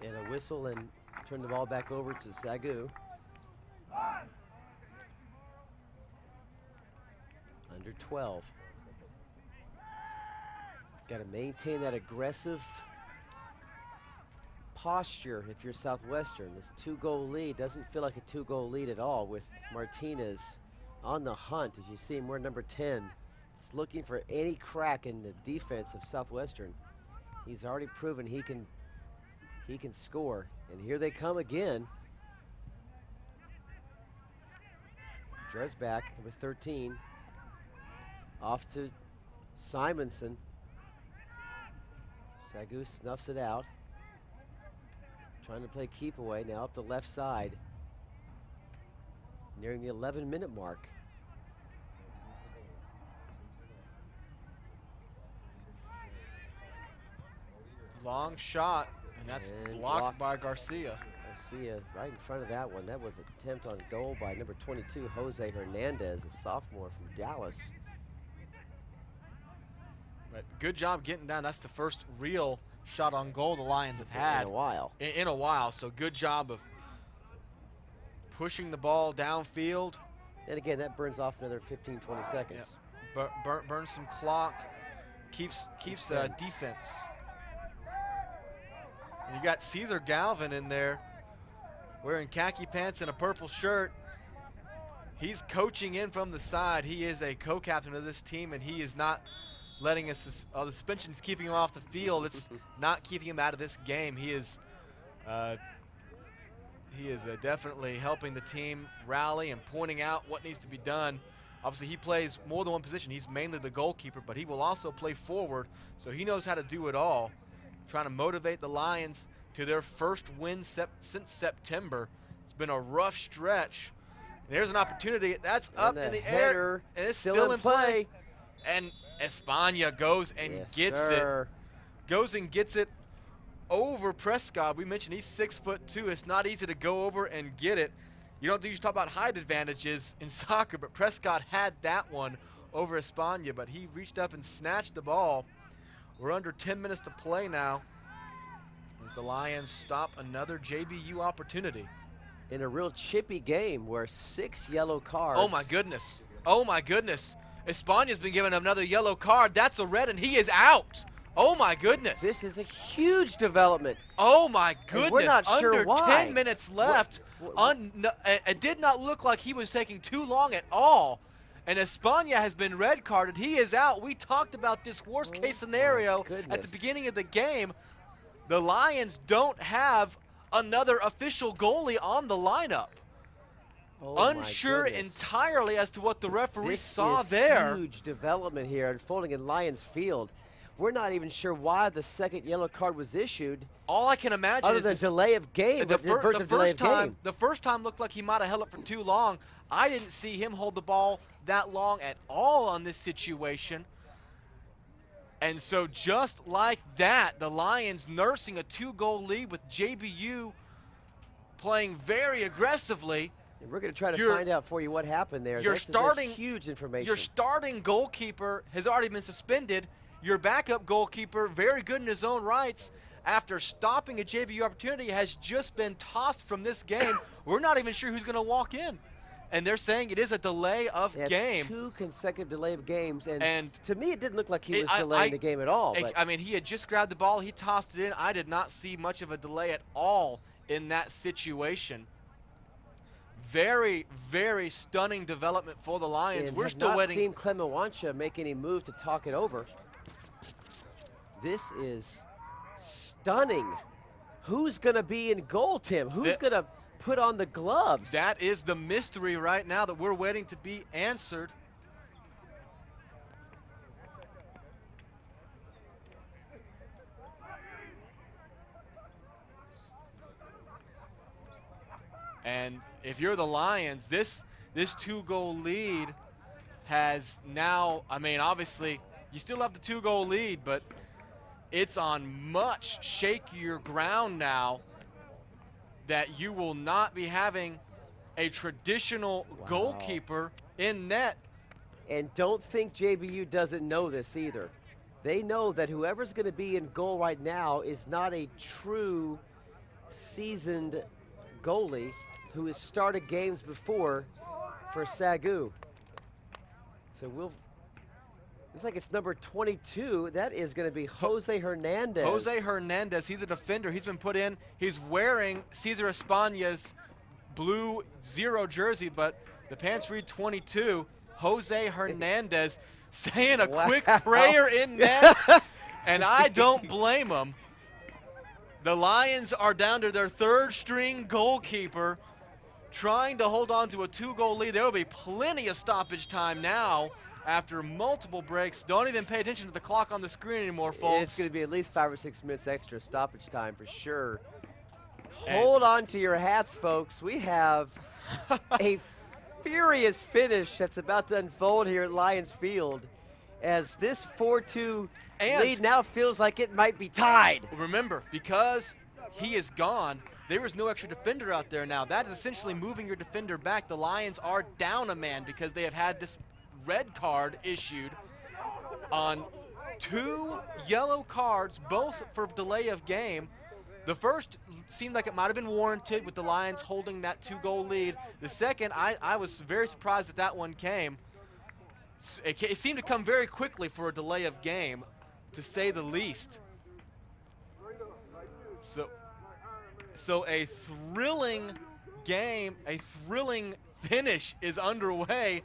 And a whistle, and turn the ball back over to SAGU. Under 12. Got to maintain that aggressive posture if you're Southwestern. This 2-goal lead doesn't feel like a 2-goal lead at all, with Martinez on the hunt. As you see him, we're number 10. Just looking for any crack in the defense of Southwestern. He's already proven he can score. And here they come again. Dresbach, number 13. Off to Simonson. SAGU snuffs it out. Trying to play keep away now up the left side. Nearing the 11-minute mark.
Long shot, and that's blocked by Garcia.
Garcia right in front of that one. That was an attempt on goal by number 22, Jose Hernandez, a sophomore from Dallas.
But good job getting down. That's the first real shot on goal the Lions have had
in a while.
In a while, so good job of pushing the ball downfield.
And again, that burns off another 15, 20 seconds.
Yeah. Burn some clock, keeps defense. And you got Cesar Galvin in there wearing khaki pants and a purple shirt. He's coaching in from the side. He is a co-captain of this team, and he is not letting us, the suspension's keeping him off the field. It's not keeping him out of this game. He is definitely helping the team rally and pointing out what needs to be done. Obviously, he plays more than one position. He's mainly the goalkeeper, but he will also play forward, so he knows how to do it all. Trying to motivate the Lions to their first win since September. It's been a rough stretch. And there's an opportunity. That's up in the air, and it's still in play. And Espana goes and
Yes,
gets
sir.
it. Goes and gets it over Prescott. We mentioned he's 6'2". It's not easy to go over and get it. You don't usually talk about height advantages in soccer, but Prescott had that one over Espana, but he reached up and snatched the ball. We're under 10 minutes to play now as the Lions stop another JBU opportunity.
In a real chippy game where 6 yellow cards.
Oh, my goodness. Oh, my goodness. Espana's been given another yellow card. That's a red, and he is out. Oh, my goodness.
This is a huge development.
Oh, my goodness.
And we're not sure
under
why.
10 minutes left. It did not look like he was taking too long at all. And Espana has been red carded. He is out. We talked about this worst case scenario at the beginning of the game. The Lions don't have another official goalie on the lineup.
Oh,
Unsure entirely as to what the referee saw
this is
there.
Huge development here unfolding in Lions Field. We're not even sure why the second yellow card was issued.
All I can imagine
other
is
than delay of game.
the first time looked like he might have held it for too long. I didn't see him hold the ball that long at all on this situation. And so just like that, the Lions nursing a 2-goal lead with JBU playing very aggressively.
And we're going to try to find out for you what happened there. This is huge information.
Your starting goalkeeper has already been suspended. Your backup goalkeeper, very good in his own rights, after stopping a JBU opportunity, has just been tossed from this game. We're not even sure who's going to walk in. And they're saying it is a delay of game.
2 consecutive delay of games. And to me, it didn't look like he was delaying the game at all.
I mean, he had just grabbed the ball. He tossed it in. I did not see much of a delay at all in that situation. Very, very stunning development for the Lions.
And
we're still waiting.
Seen Clement Wancha make any move to talk it over. This is stunning. Who's going to be in goal, Tim? Who's going to put on the gloves?
That is the mystery right now that we're waiting to be answered. And if you're the Lions, this 2-goal lead has now, I mean, obviously, you still have the 2-goal lead, but it's on much shakier ground now that you will not be having a traditional goalkeeper in net.
And don't think JBU doesn't know this either. They know that whoever's going to be in goal right now is not a true seasoned goalie who has started games before for SAGU. So looks like it's number 22. That is going to be Jose Hernandez.
Jose Hernandez, he's a defender. He's been put in. He's wearing Cesar Espana's blue 0 jersey, but the pants read 22. Jose Hernandez saying a quick prayer in net, and I don't blame him. The Lions are down to their 3rd-string goalkeeper, trying to hold on to a 2-goal lead. There will be plenty of stoppage time now after multiple breaks. Don't even pay attention to the clock on the screen anymore, folks.
It's going to be at least 5 or 6 minutes extra stoppage time for sure. Hold on to your hats, folks. We have a furious finish that's about to unfold here at Lions Field as this 4-2 lead now feels like it might be tied.
Remember, because he is gone, there is no extra defender out there now. That is essentially moving your defender back. The Lions are down a man because they have had this red card issued on 2 yellow cards, both for delay of game. The first seemed like it might have been warranted with the Lions holding that 2-goal lead. The second, I was very surprised that that one came. It seemed to come very quickly for a delay of game, to say the least. So a thrilling game, a thrilling finish is underway,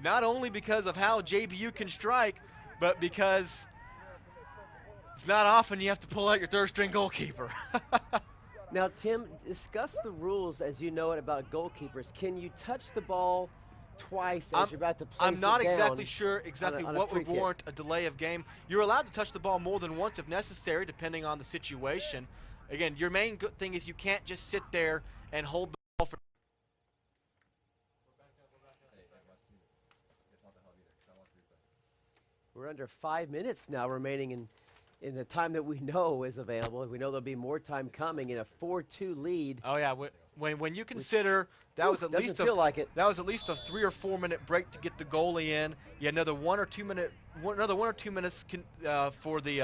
not only because of how JBU can strike, but because it's not often you have to pull out your 3rd-string goalkeeper.
Now, Tim, discuss the rules as you know it about goalkeepers. Can you touch the ball twice as you're about to place
I'm not
it down
exactly sure
on
what would
free kick?
warrant a delay of game. You're allowed to touch the ball more than once if necessary, depending on the situation. Again, your main good thing is you can't just sit there and hold the ball for.
We're under 5 minutes now remaining in the time that we know is available. We know there'll be more time coming in a 4-2 lead.
Oh yeah, when you consider that was at
doesn't
least
feel like it.
That was at least a 3 or 4 minute break to get the goalie in. You had another 1 or 2 minutes for the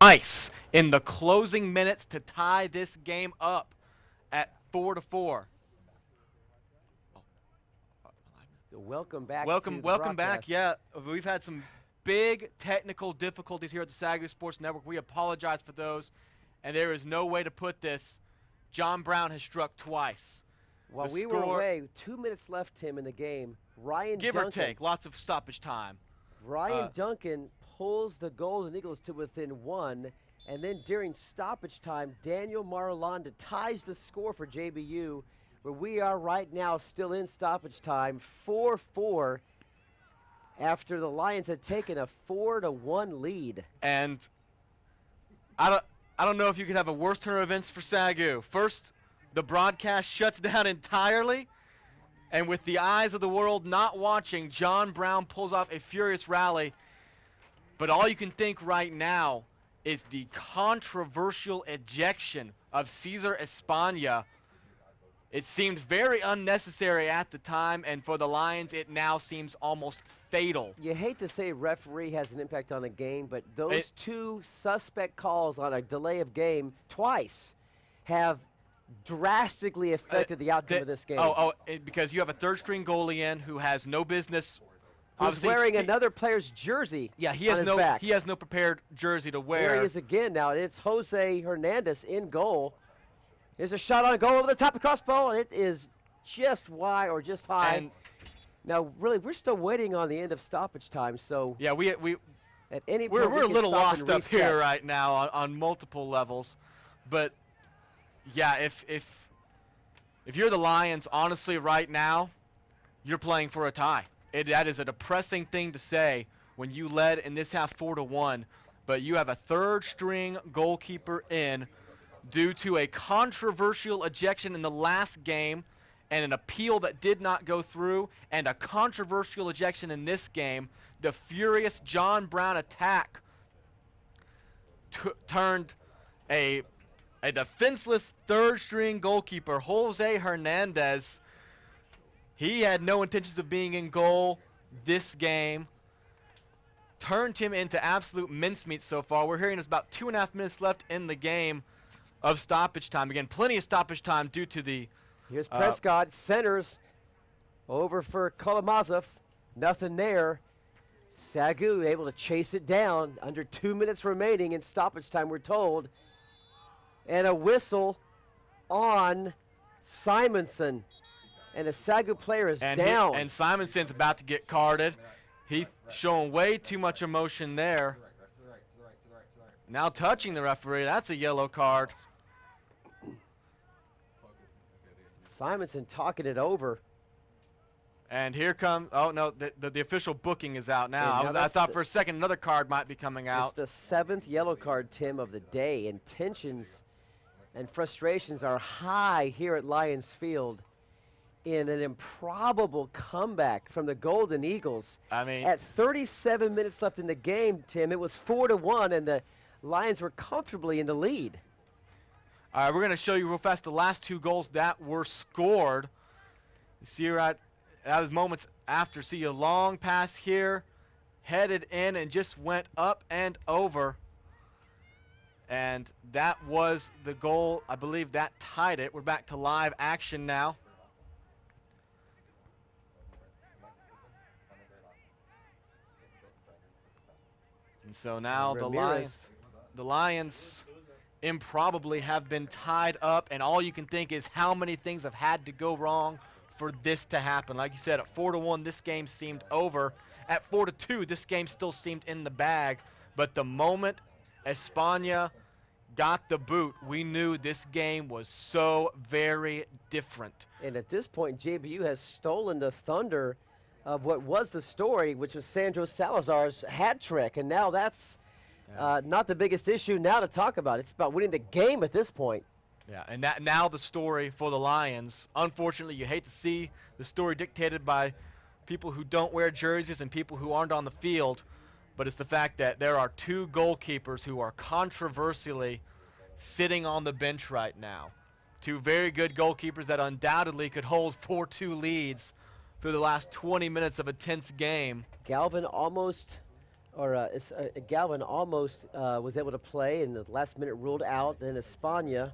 Nice in the closing minutes to tie this game up at 4-4.
Welcome back.
Welcome
to the
back.
broadcast.
Yeah, we've had some big technical difficulties here at the SAGU Sports Network. We apologize for those, and there is no way to put this. John Brown has struck twice.
While
The
we were
score-
away, 2 minutes left, Tim, in the game. Ryan
Give
Duncan,
or take, lots of stoppage time.
Ryan Duncan pulls the Golden Eagles to within 1, and then during stoppage time, Daniel Marulanda ties the score for JBU, where we are right now still in stoppage time, 4-4, after the Lions had taken a 4-1 lead.
And I don't know if you could have a worse turn of events for SAGU. First, the broadcast shuts down entirely, and with the eyes of the world not watching, John Brown pulls off a furious rally. But all you can think right now is the controversial ejection of Cesar España. It seemed very unnecessary at the time, and for the Lions, it now seems almost fatal.
You hate to say referee has an impact on a game, but those two suspect calls on a delay of game twice have drastically affected the outcome of this game.
Because you have a third-string goalie in who has no business.
Who's
obviously,
wearing another player's jersey?
Yeah, he has
on his
no
back.
he has no prepared jersey to wear.
There he is again now. It's Jose Hernandez in goal. There's a shot on goal over the top of the crossbar, and it is just wide or just high.
And
now, really, we're still waiting on the end of stoppage time. So
yeah, we
at any
we're
point we
a
can
little
stop
lost
and
up
reset.
here right now on multiple levels, but yeah, if you're the Lions, honestly, right now, you're playing for a tie. That is a depressing thing to say when you led in this half 4-1, but you have a third-string goalkeeper in due to a controversial ejection in the last game and an appeal that did not go through and a controversial ejection in this game. The furious John Brown attack turned a defenseless third-string goalkeeper, Jose Hernandez. He had no intentions of being in goal this game. Turned him into absolute mincemeat so far. We're hearing there's about 2.5 minutes left in the game of stoppage time. Again, plenty of stoppage time due to the...
Here's Prescott, centers over for Kalamazov. Nothing there. SAGU able to chase it down. Under 2 minutes remaining in stoppage time, we're told. And a whistle on Simonson. And a SAGU player is down.
And Simonson's about to get carded. He's showing way too much emotion there. Now touching the referee. That's a yellow card.
Simonson talking it over.
And here comes, oh no, the official booking is out now. I thought for a second another card might be coming out.
It's the 7th yellow card, Tim, of the day. And tensions and frustrations are high here at Lions Field in an improbable comeback from the Golden Eagles.
I mean,
at 37 minutes left in the game, Tim, it was 4-1, and the Lions were comfortably in the lead.
All right, we're going to show you real fast the last 2 goals that were scored. You see right, that was moments after. See a long pass here, headed in and just went up and over. And that was the goal. I believe that tied it. We're back to live action now. And so now the Lions improbably have been tied up, and all you can think is how many things have had to go wrong for this to happen. Like you said, at 4-1, this game seemed over. At 4-2, this game still seemed in the bag. But the moment España got the boot, we knew this game was so very different.
And at this point, JBU has stolen the thunder of what was the story, which was Sandro Salazar's hat trick, and now that's not the biggest issue now to talk about. It's about winning the game at this point.
Yeah, and now the story for the Lions. Unfortunately, you hate to see the story dictated by people who don't wear jerseys and people who aren't on the field, but it's the fact that there are two goalkeepers who are controversially sitting on the bench right now. Two very good goalkeepers that undoubtedly could hold 4-2 leads through the last 20 minutes of a tense game.
Galvin almost was able to play, and the last minute ruled out, and España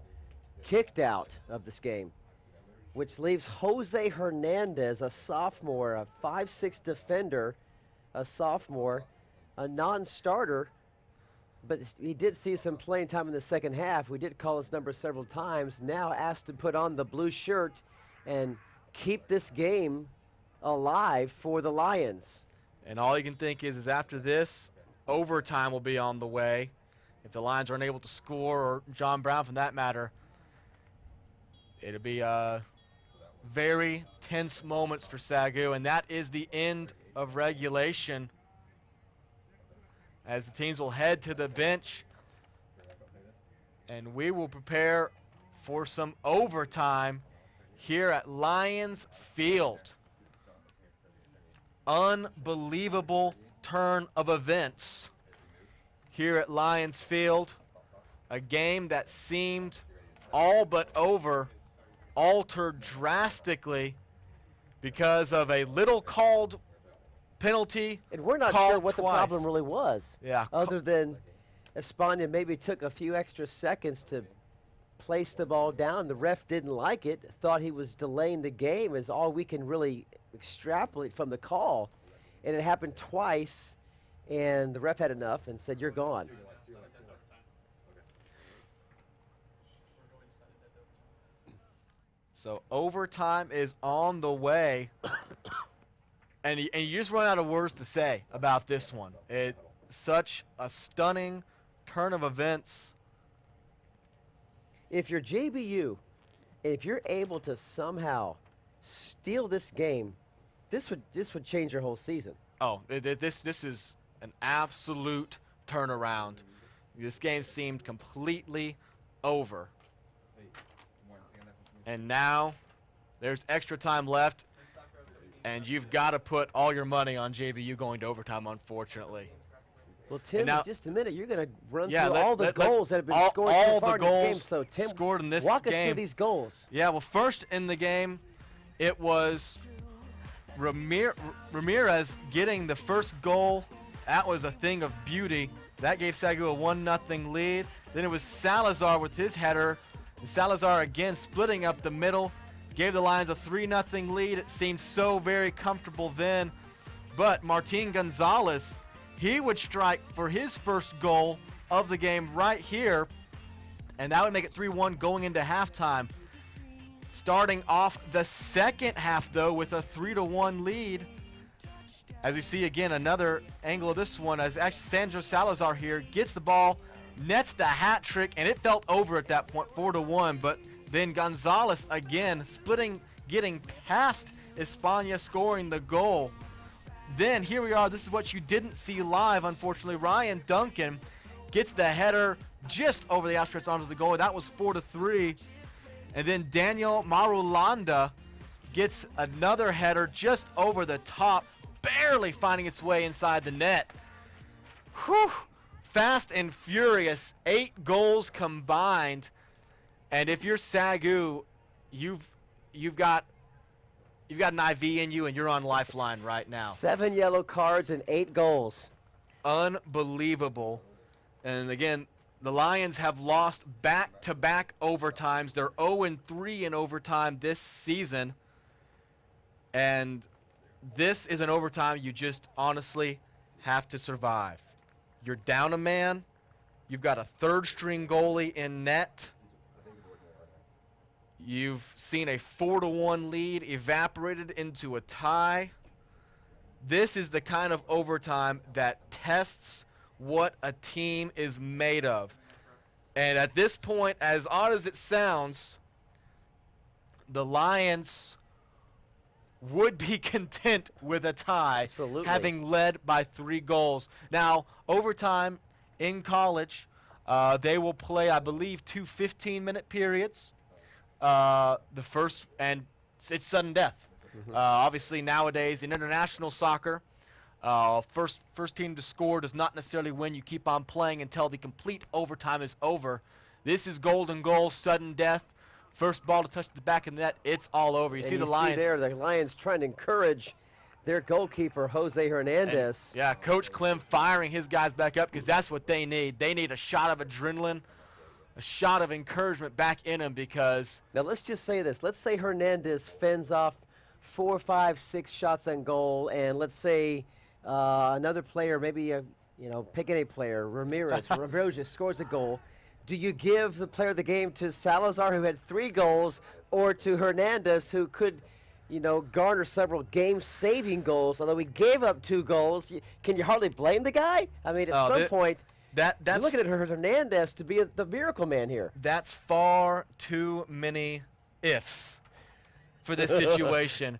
kicked out of this game, which leaves Jose Hernandez, a sophomore, a 5'6" defender, a sophomore, a non-starter, but he did see some playing time in the second half. We did call his number several times. Now asked to put on the blue shirt and keep this game alive for the Lions.
And all you can think is after this, overtime will be on the way. If the Lions are unable to score, or John Brown for that matter, it'll be very tense moments for SAGU, and that is the end of regulation, as the teams will head to the bench, and we will prepare for some overtime here at Lions Field. Unbelievable turn of events here at Lions Field. A game that seemed all but over, altered drastically because of a little called penalty.
And we're not sure what the problem really was.
Yeah.
Other than España maybe took a few extra seconds to place the ball down. The ref didn't like it, thought he was delaying the game, is all we can really extrapolate from the call. And it happened twice, and the ref had enough and said, "You're gone."
So overtime is on the way. And you just run out of words to say about this one. It's such a stunning turn of events.
If you're JBU, and if you're able to somehow steal this game, this would change your whole season.
Oh, this is an absolute turnaround. This game seemed completely over. And now there's extra time left, and you've got to put all your money on JBU going to overtime, unfortunately.
Well, Tim,
now,
in just a minute, you're going to run through
let-
all the
let-
goals that have been
all-
scored
all
so far
the
in this game.
goals
So, Tim,
scored in this
walk us
game.
through these goals.
Yeah, well, first in the game, it was Ramirez getting the first goal. That was a thing of beauty. That gave SAGU a 1-0 lead. Then it was Salazar with his header. And Salazar again splitting up the middle. Gave the Lions a 3-0 lead. It seemed so very comfortable then. But Martin Gonzalez, he would strike for his first goal of the game right here. And that would make it 3-1 going into halftime. Starting off the second half, though, with a 3-1 lead. As we see again, another angle of this one, as actually Sandro Salazar here gets the ball, nets the hat trick, and it felt over at that point, 4-1. But then Gonzalez again splitting, getting past España, scoring the goal. Then here we are. This is what you didn't see live, unfortunately. Ryan Duncan gets the header just over the outstretched arms of the goalie. That was 4-3. And then Daniel Marulanda gets another header just over the top, barely finding its way inside the net. Whew. Fast and furious, 8 goals combined. And if you're SAGU, you've got an IV in you, and you're on lifeline right now.
7 yellow cards and 8 goals.
Unbelievable. And again, the Lions have lost back-to-back overtimes. They're 0-3 in overtime this season. And this is an overtime you just honestly have to survive. You're down a man. You've got a third-string goalie in net. You've seen a 4-1 lead evaporated into a tie. This is the kind of overtime that tests what a team is made of. And at this point, as odd as it sounds, the Lions would be content with a tie,
Absolutely.
having led by 3 goals. Now, overtime in college, they will play, I believe, 2 15-minute periods. The first, and it's sudden death. Obviously, nowadays in international soccer, first team to score does not necessarily win. You keep on playing until the complete overtime is over. This is golden goal, sudden death. First ball to touch the back of the net, it's all over. You
And
see the Lions.
there, the Lions trying to encourage their goalkeeper, Jose Hernandez.
Yeah, Coach Clem firing his guys back up because that's what they need. They need a shot of adrenaline, a shot of encouragement back in them because.
Now let's just say this. Let's say Hernandez fends off 4, 5, 6 shots on goal, and let's say another player, maybe pick any player, Ramirez just scores a goal. Do you give the player of the game to Salazar, who had 3 goals, or to Hernandez, who could, garner several game-saving goals? Although he gave up 2 goals, can you hardly blame the guy? I mean, at some point,
that's
you're looking at Hernandez to be the miracle man here.
That's far too many ifs for this situation.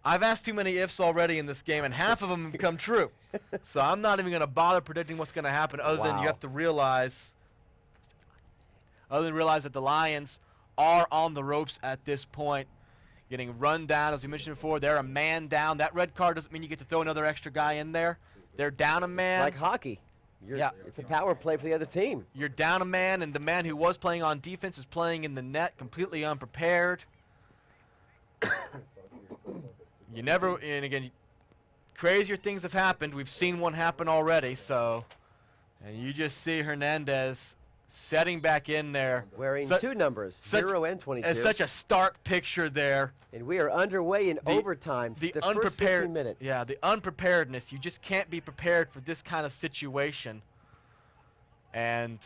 I've asked too many ifs already in this game, and half of them have come true. So I'm not even going to bother predicting what's going to happen, other than you have to realize. Other than realize that the Lions are on the ropes at this point, getting run down. As we mentioned before, they're a man down. That red card doesn't mean you get to throw another extra guy in there. They're down a man.
It's like hockey. It's a power play for the other team.
You're down a man, and the man who was playing on defense is playing in the net, completely unprepared. And again, crazier things have happened. We've seen one happen already, and you just see Hernandez setting back in there.
Wearing 2 numbers, 0 and 22.
It's such a stark picture there.
And we are underway in overtime.
The
first
unprepared
15 minutes.
Yeah, the unpreparedness. You just can't be prepared for this kind of situation. And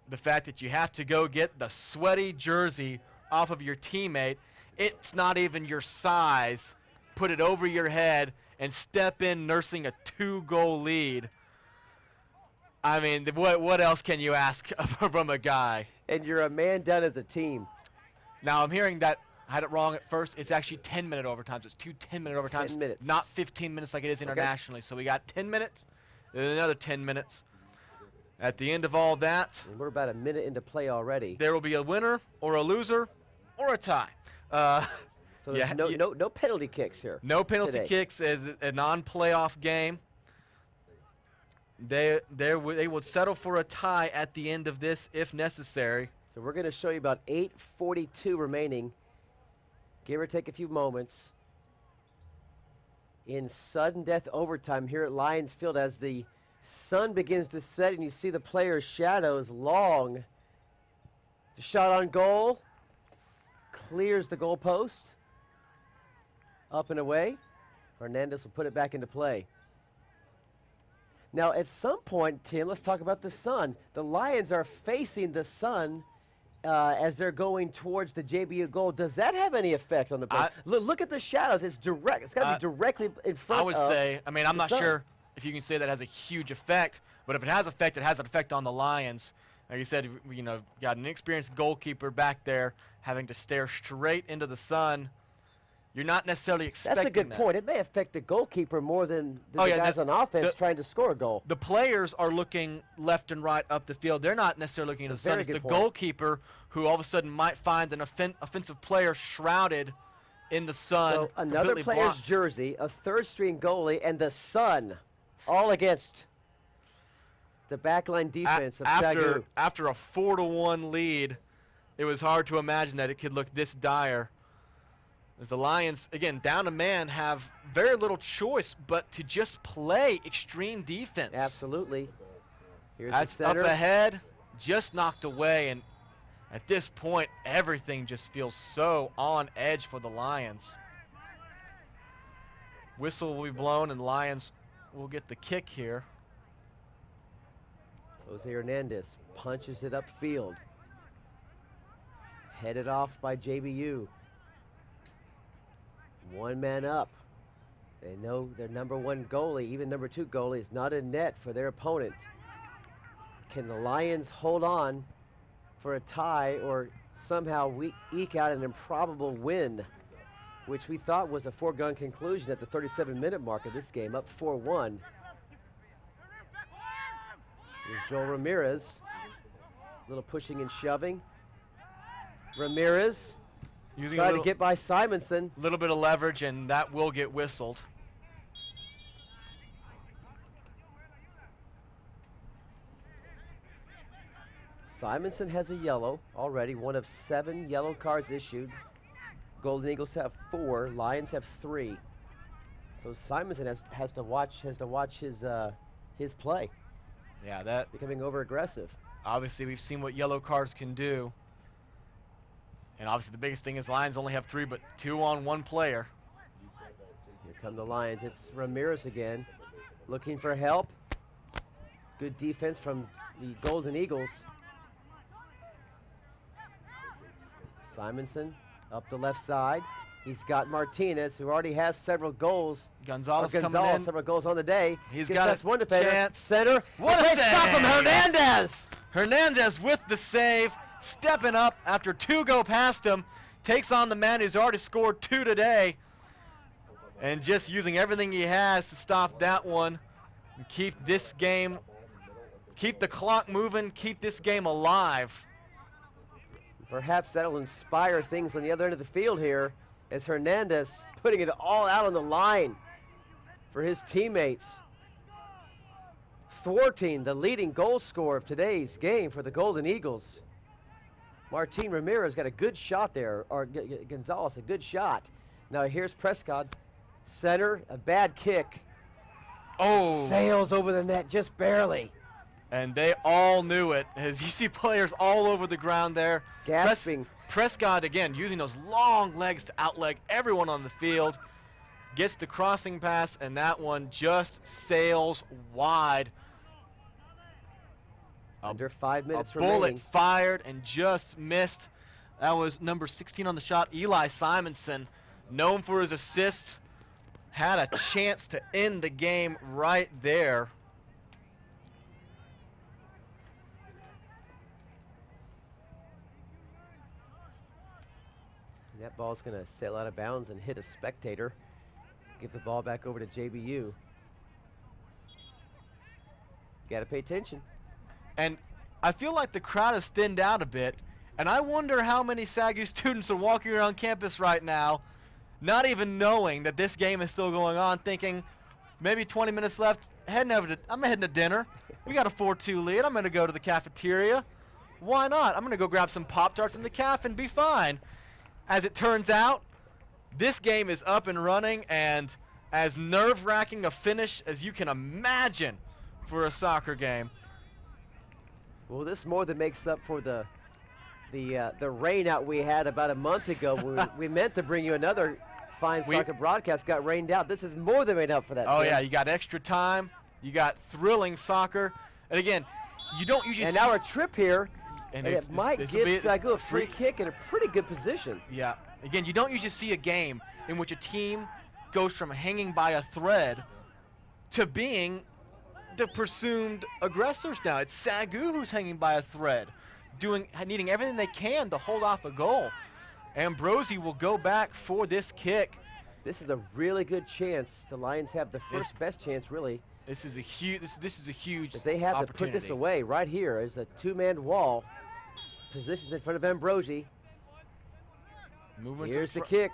the fact that you have to go get the sweaty jersey off of your teammate, it's not even your size. Put it over your head and step in nursing a 2-goal lead. I mean, what else can you ask from a guy?
And you're a man down as a team.
Now, I'm hearing that I had it wrong at first. It's actually 10-minute overtimes. It's 2 10-minute overtimes.
10 minutes.
Not 15 minutes like it is internationally. So we got 10 minutes, then another 10 minutes. At the end of all that,
and we're about a minute into play already.
There will be a winner or a loser or a tie.
So there's no penalty kicks here.
No penalty
today.
kicks as a non-playoff game. They would settle for a tie at the end of this if necessary.
So we're going to show you about 8:42 remaining. Give or take a few moments. In sudden death overtime here at Lions Field as the sun begins to set and you see the players' shadows long. The shot on goal. Clears the goal post. Up and away. Hernandez will put it back into play. Now, at some point, Tim, let's talk about the sun. The Lions are facing the sun as they're going towards the JBU goal. Does that have any effect on the play? Look at the shadows. It's direct. It's got to be directly in front of
I would say, I mean, I'm not
sun.
sure if you can say that has a huge effect, but if it has effect, it has an effect on the Lions. Like you said, got an inexperienced goalkeeper back there having to stare straight into the sun. You're not necessarily expecting
that. That's a good point. It may affect the goalkeeper more than the guys on offense trying to score a goal.
The players are looking left and right up the field. They're not necessarily looking at the sun. It's the goalkeeper who all of a sudden might find an offensive player shrouded in the sun.
So another player's jersey, a third-string goalie, and the sun all against the backline defense of SAGU.
After a 4-1 lead, it was hard to imagine that it could look this dire. As the Lions, again, down a man, have very little choice but to just play extreme defense.
Absolutely. Here's
That's
the center.
Up ahead, just knocked away, and at this point, everything just feels so on edge for the Lions. Whistle will be blown, and the Lions will get the kick here.
Jose Hernandez punches it upfield. Headed off by JBU. 1 man up. They know their #1 goalie, even #2 goalie, is not in net for their opponent. Can the Lions hold on for a tie or somehow eke out an improbable win? which we thought was a foregone conclusion at the 37-minute mark of this game, up 4-1. Here's Joel Ramirez. A little pushing and shoving. Ramirez trying to get by Simonson.
A little bit of leverage, and that will get whistled.
Simonson has a yellow already, one of 7 yellow cards issued. Golden Eagles have 4, Lions have 3. So Simonson has to watch his play.
Yeah, that
becoming over aggressive.
Obviously, we've seen what yellow cards can do. And obviously the biggest thing is Lions only have 3, but 2 on 1 player.
Here come the Lions. It's Ramirez again, looking for help. Good defense from the Golden Eagles. Simonson up the left side. He's got Martinez, who already has several goals.
Gonzalez coming in.
Several goals on the day.
He's got
one defender.
Chance.
Center.
What a save!
Stop him, Hernandez!
Hernandez with the save, stepping up after 2 go past him. Takes on the man who's already scored 2 today. And just using everything he has to stop that one. And keep this game, keep the clock moving, keep this game alive.
Perhaps that'll inspire things on the other end of the field here as Hernandez putting it all out on the line for his teammates. Thwarting the leading goal scorer of today's game for the Golden Eagles. Martin Ramirez got a good shot there, or Gonzalez, a good shot. Now here's Prescott. Center, a bad kick.
Oh.
Sails over the net just barely.
And they all knew it, as you see players all over the ground there.
Gasping.
Prescott, again, using those long legs to outleg everyone on the field. Gets the crossing pass, and that one just sails wide.
Under 5 minutes
a
remaining.
Bullet fired and just missed. That was number 16 on the shot, Eli Simonson, known for his assists. Had a chance to end the game right there.
That ball's going to sail out of bounds and hit a spectator. Give the ball back over to JBU. Got to pay attention.
And I feel like the crowd has thinned out a bit, and I wonder how many SAGU students are walking around campus right now, not even knowing that this game is still going on, thinking maybe 20 minutes left, I'm heading to dinner. We got a 4-2 lead. I'm going to go to the cafeteria. Why not? I'm going to go grab some Pop-Tarts in the caf and be fine. As it turns out, this game is up and running, and as nerve-wracking a finish as you can imagine for a soccer game.
Well, this more than makes up for the rain out we had about a month ago. we meant to bring you another fine soccer broadcast, got rained out. This is more than made up for that.
Oh, yeah, you got extra time. You got thrilling soccer. And again, you don't usually
and our trip here, and it might give SAGU a free kick in a pretty good position.
Yeah. Again, you don't usually see a game in which a team goes from hanging by a thread to being the presumed aggressors now. It's SAGU who's hanging by a thread, needing everything they can to hold off a goal. Ambrosi will go back for this kick.
This is a really good chance. The Lions have the first best chance, really.
This is a huge. This is a huge.
But they have to put this away right here. Is a 2-man wall. Positions in front of Ambrosi. Here's the kick.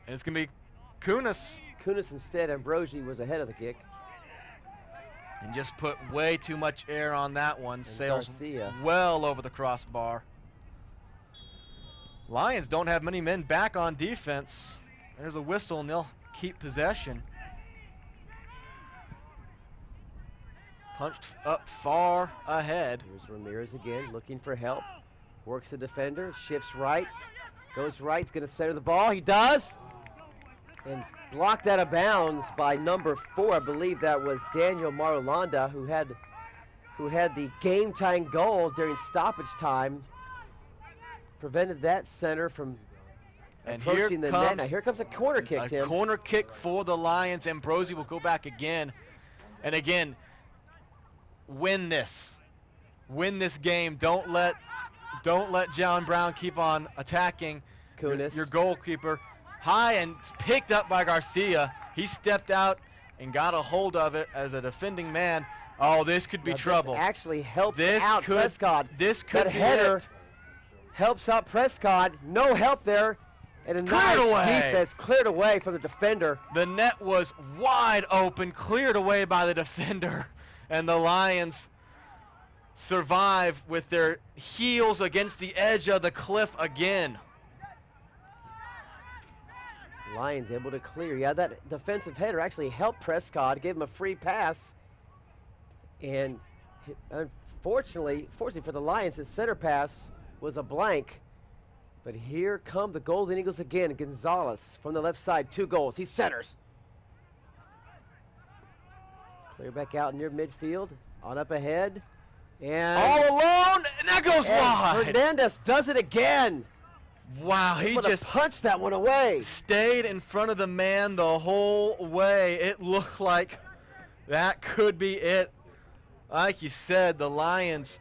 And it's gonna be Kunis.
Kunis instead. Ambrosi was ahead of the kick.
And just put way too much air on that one.
And
Sails
Garcia
well over the crossbar. Lions don't have many men back on defense. There's a whistle, and they'll keep possession. Punched up far ahead.
Here's Ramirez again, looking for help. Works the defender, shifts right, goes right, he's going to center the ball. He does. And blocked out of bounds by number 4. I believe that was Daniel Marulanda, who had the game-tying goal during stoppage time. Prevented that center from approaching the net. Now here comes a corner kick, Tim.
A corner kick for the Lions. Ambrosi will go back again. And again, win this. Win this game. Don't let John Brown keep on attacking
Kunis.
Your goalkeeper. high and picked up by Garcia. He stepped out and got a hold of it as a defending man. Oh, this could be trouble.
This actually helps out Prescott.
This could
that
be
header
it.
helps out Prescott. No help there. And a nice defense cleared away from the defender.
The net was wide open, cleared away by the defender. And the Lions survive with their heels against the edge of the cliff again.
Lions able to clear. Yeah, that defensive header actually helped Prescott, gave him a free pass. And fortunately for the Lions, his center pass was a blank. But here come the Golden Eagles again. Gonzalez from the left side, 2 goals. He centers. Clear back out near midfield. On up ahead. And
all alone, and that goes wide.
Hernandez does it again.
Wow, he just
punched that one away.
Stayed in front of the man the whole way. It looked like that could be it. Like you said, the Lions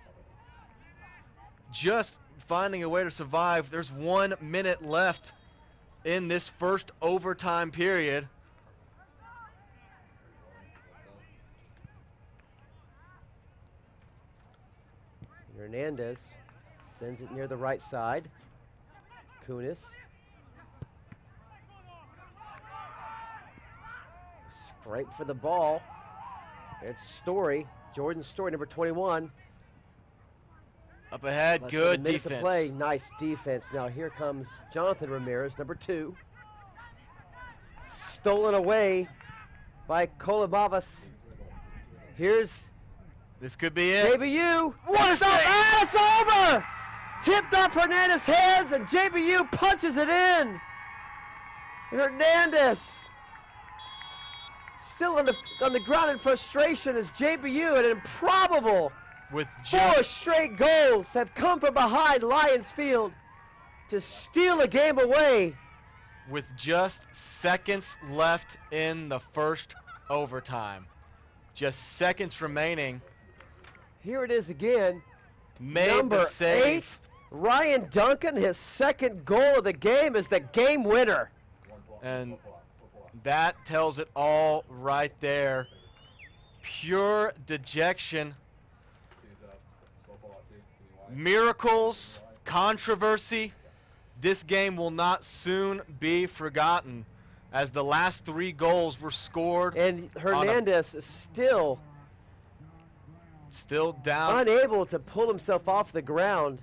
just finding a way to survive. There's 1 minute left in this first overtime period.
Hernandez sends it near the right side. Kunis. Scrape for the ball. It's Story. Jordan Story, number 21.
Up ahead,
Less
good
than a minute
defense.
to play. Nice defense. Now here comes Jonathan Ramirez, number 2. Stolen away by Kolobavas.
This could be it.
JBU.
What is
that? It's over. Tipped off Hernandez's hands, and JBU punches it in. Hernandez still on the ground in frustration as JBU, an improbable
with
4 straight goals have come from behind Lions Field to steal a game away.
With just seconds left in the first overtime. Just seconds remaining.
Here it is again.
Made
Number
the save.
8, Ryan Duncan, his second goal of the game is the game winner.
And that tells it all right there. Pure dejection. Miracles, controversy. This game will not soon be forgotten as the last 3 goals were scored.
And Hernandez is still
down.
Unable to pull himself off the ground.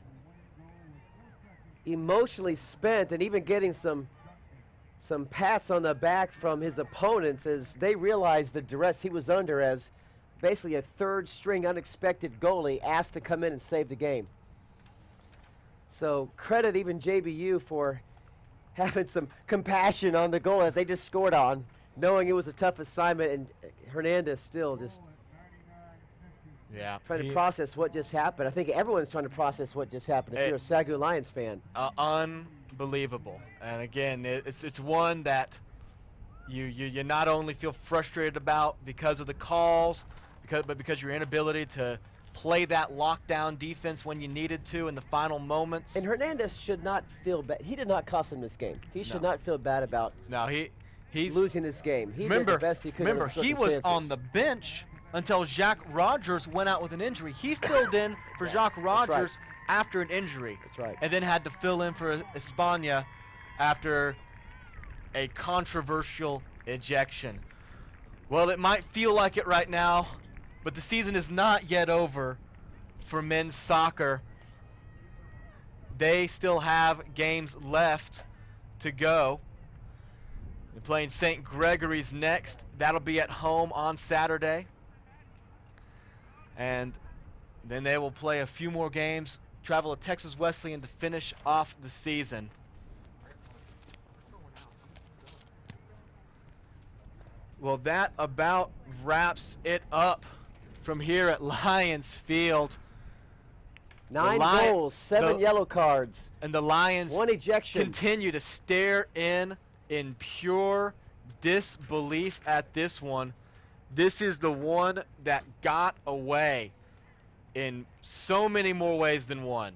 Emotionally spent, and even getting some pats on the back from his opponents as they realized the duress he was under as basically a 3rd string unexpected goalie asked to come in and save the game. So credit even JBU for having some compassion on the goal that they just scored on, knowing it was a tough assignment, and Hernandez still just trying to process what just happened. I think everyone's trying to process what just happened if you're a SAGU Lions fan.
Unbelievable. And again, it's one that you not only feel frustrated about because of the calls, but because your inability to play that lockdown defense when you needed to in the final moments.
And Hernandez should not feel bad. He did not cost him this game. He should not feel bad about
he's
losing this game. He did the best he could.
Remember, he was on the bench until Jacques Rogers went out with an injury. He filled in for Jacques Rogers after an injury.
That's right.
And then had to fill in for España after a controversial ejection. Well, it might feel like it right now, but the season is not yet over for men's soccer. They still have games left to go. They're playing St. Gregory's next. That'll be at home on Saturday. And then they will play a few more games, travel to Texas Wesleyan to finish off the season. Well, that about wraps it up from here at Lions Field.
9 goals, 7 yellow cards.
And the Lions
1 ejection.
Continue to stare in pure disbelief at this one. This is the one that got away in so many more ways than one.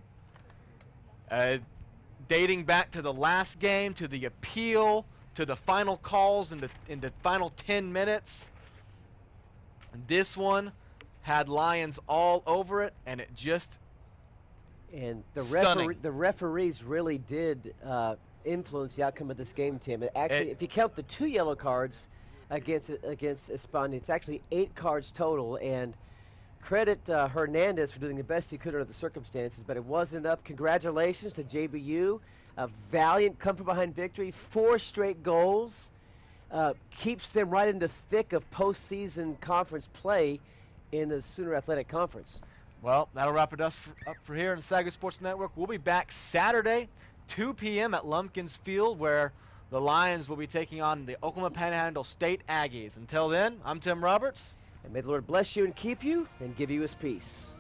dating back to the last game, to the appeal, to the final calls in the final 10 minutes. And this one had Lions all over it, and it just
And the
stunning.
referees really did influence the outcome of this game, Tim. Actually, if you count the 2 yellow cards against España, it's actually 8 cards total. And credit Hernandez for doing the best he could under the circumstances, but it wasn't enough. Congratulations to JBU. A valiant come-from-behind victory, 4 straight goals. Keeps them right in the thick of postseason conference play in the Sooner Athletic Conference.
Well, that'll wrap it up for here on SAGU Sports Network. We'll be back Saturday, 2 p.m. at Lumpkins Field, where the Lions will be taking on the Oklahoma Panhandle State Aggies. Until then, I'm Tim Roberts.
And may the Lord bless you and keep you and give you his peace.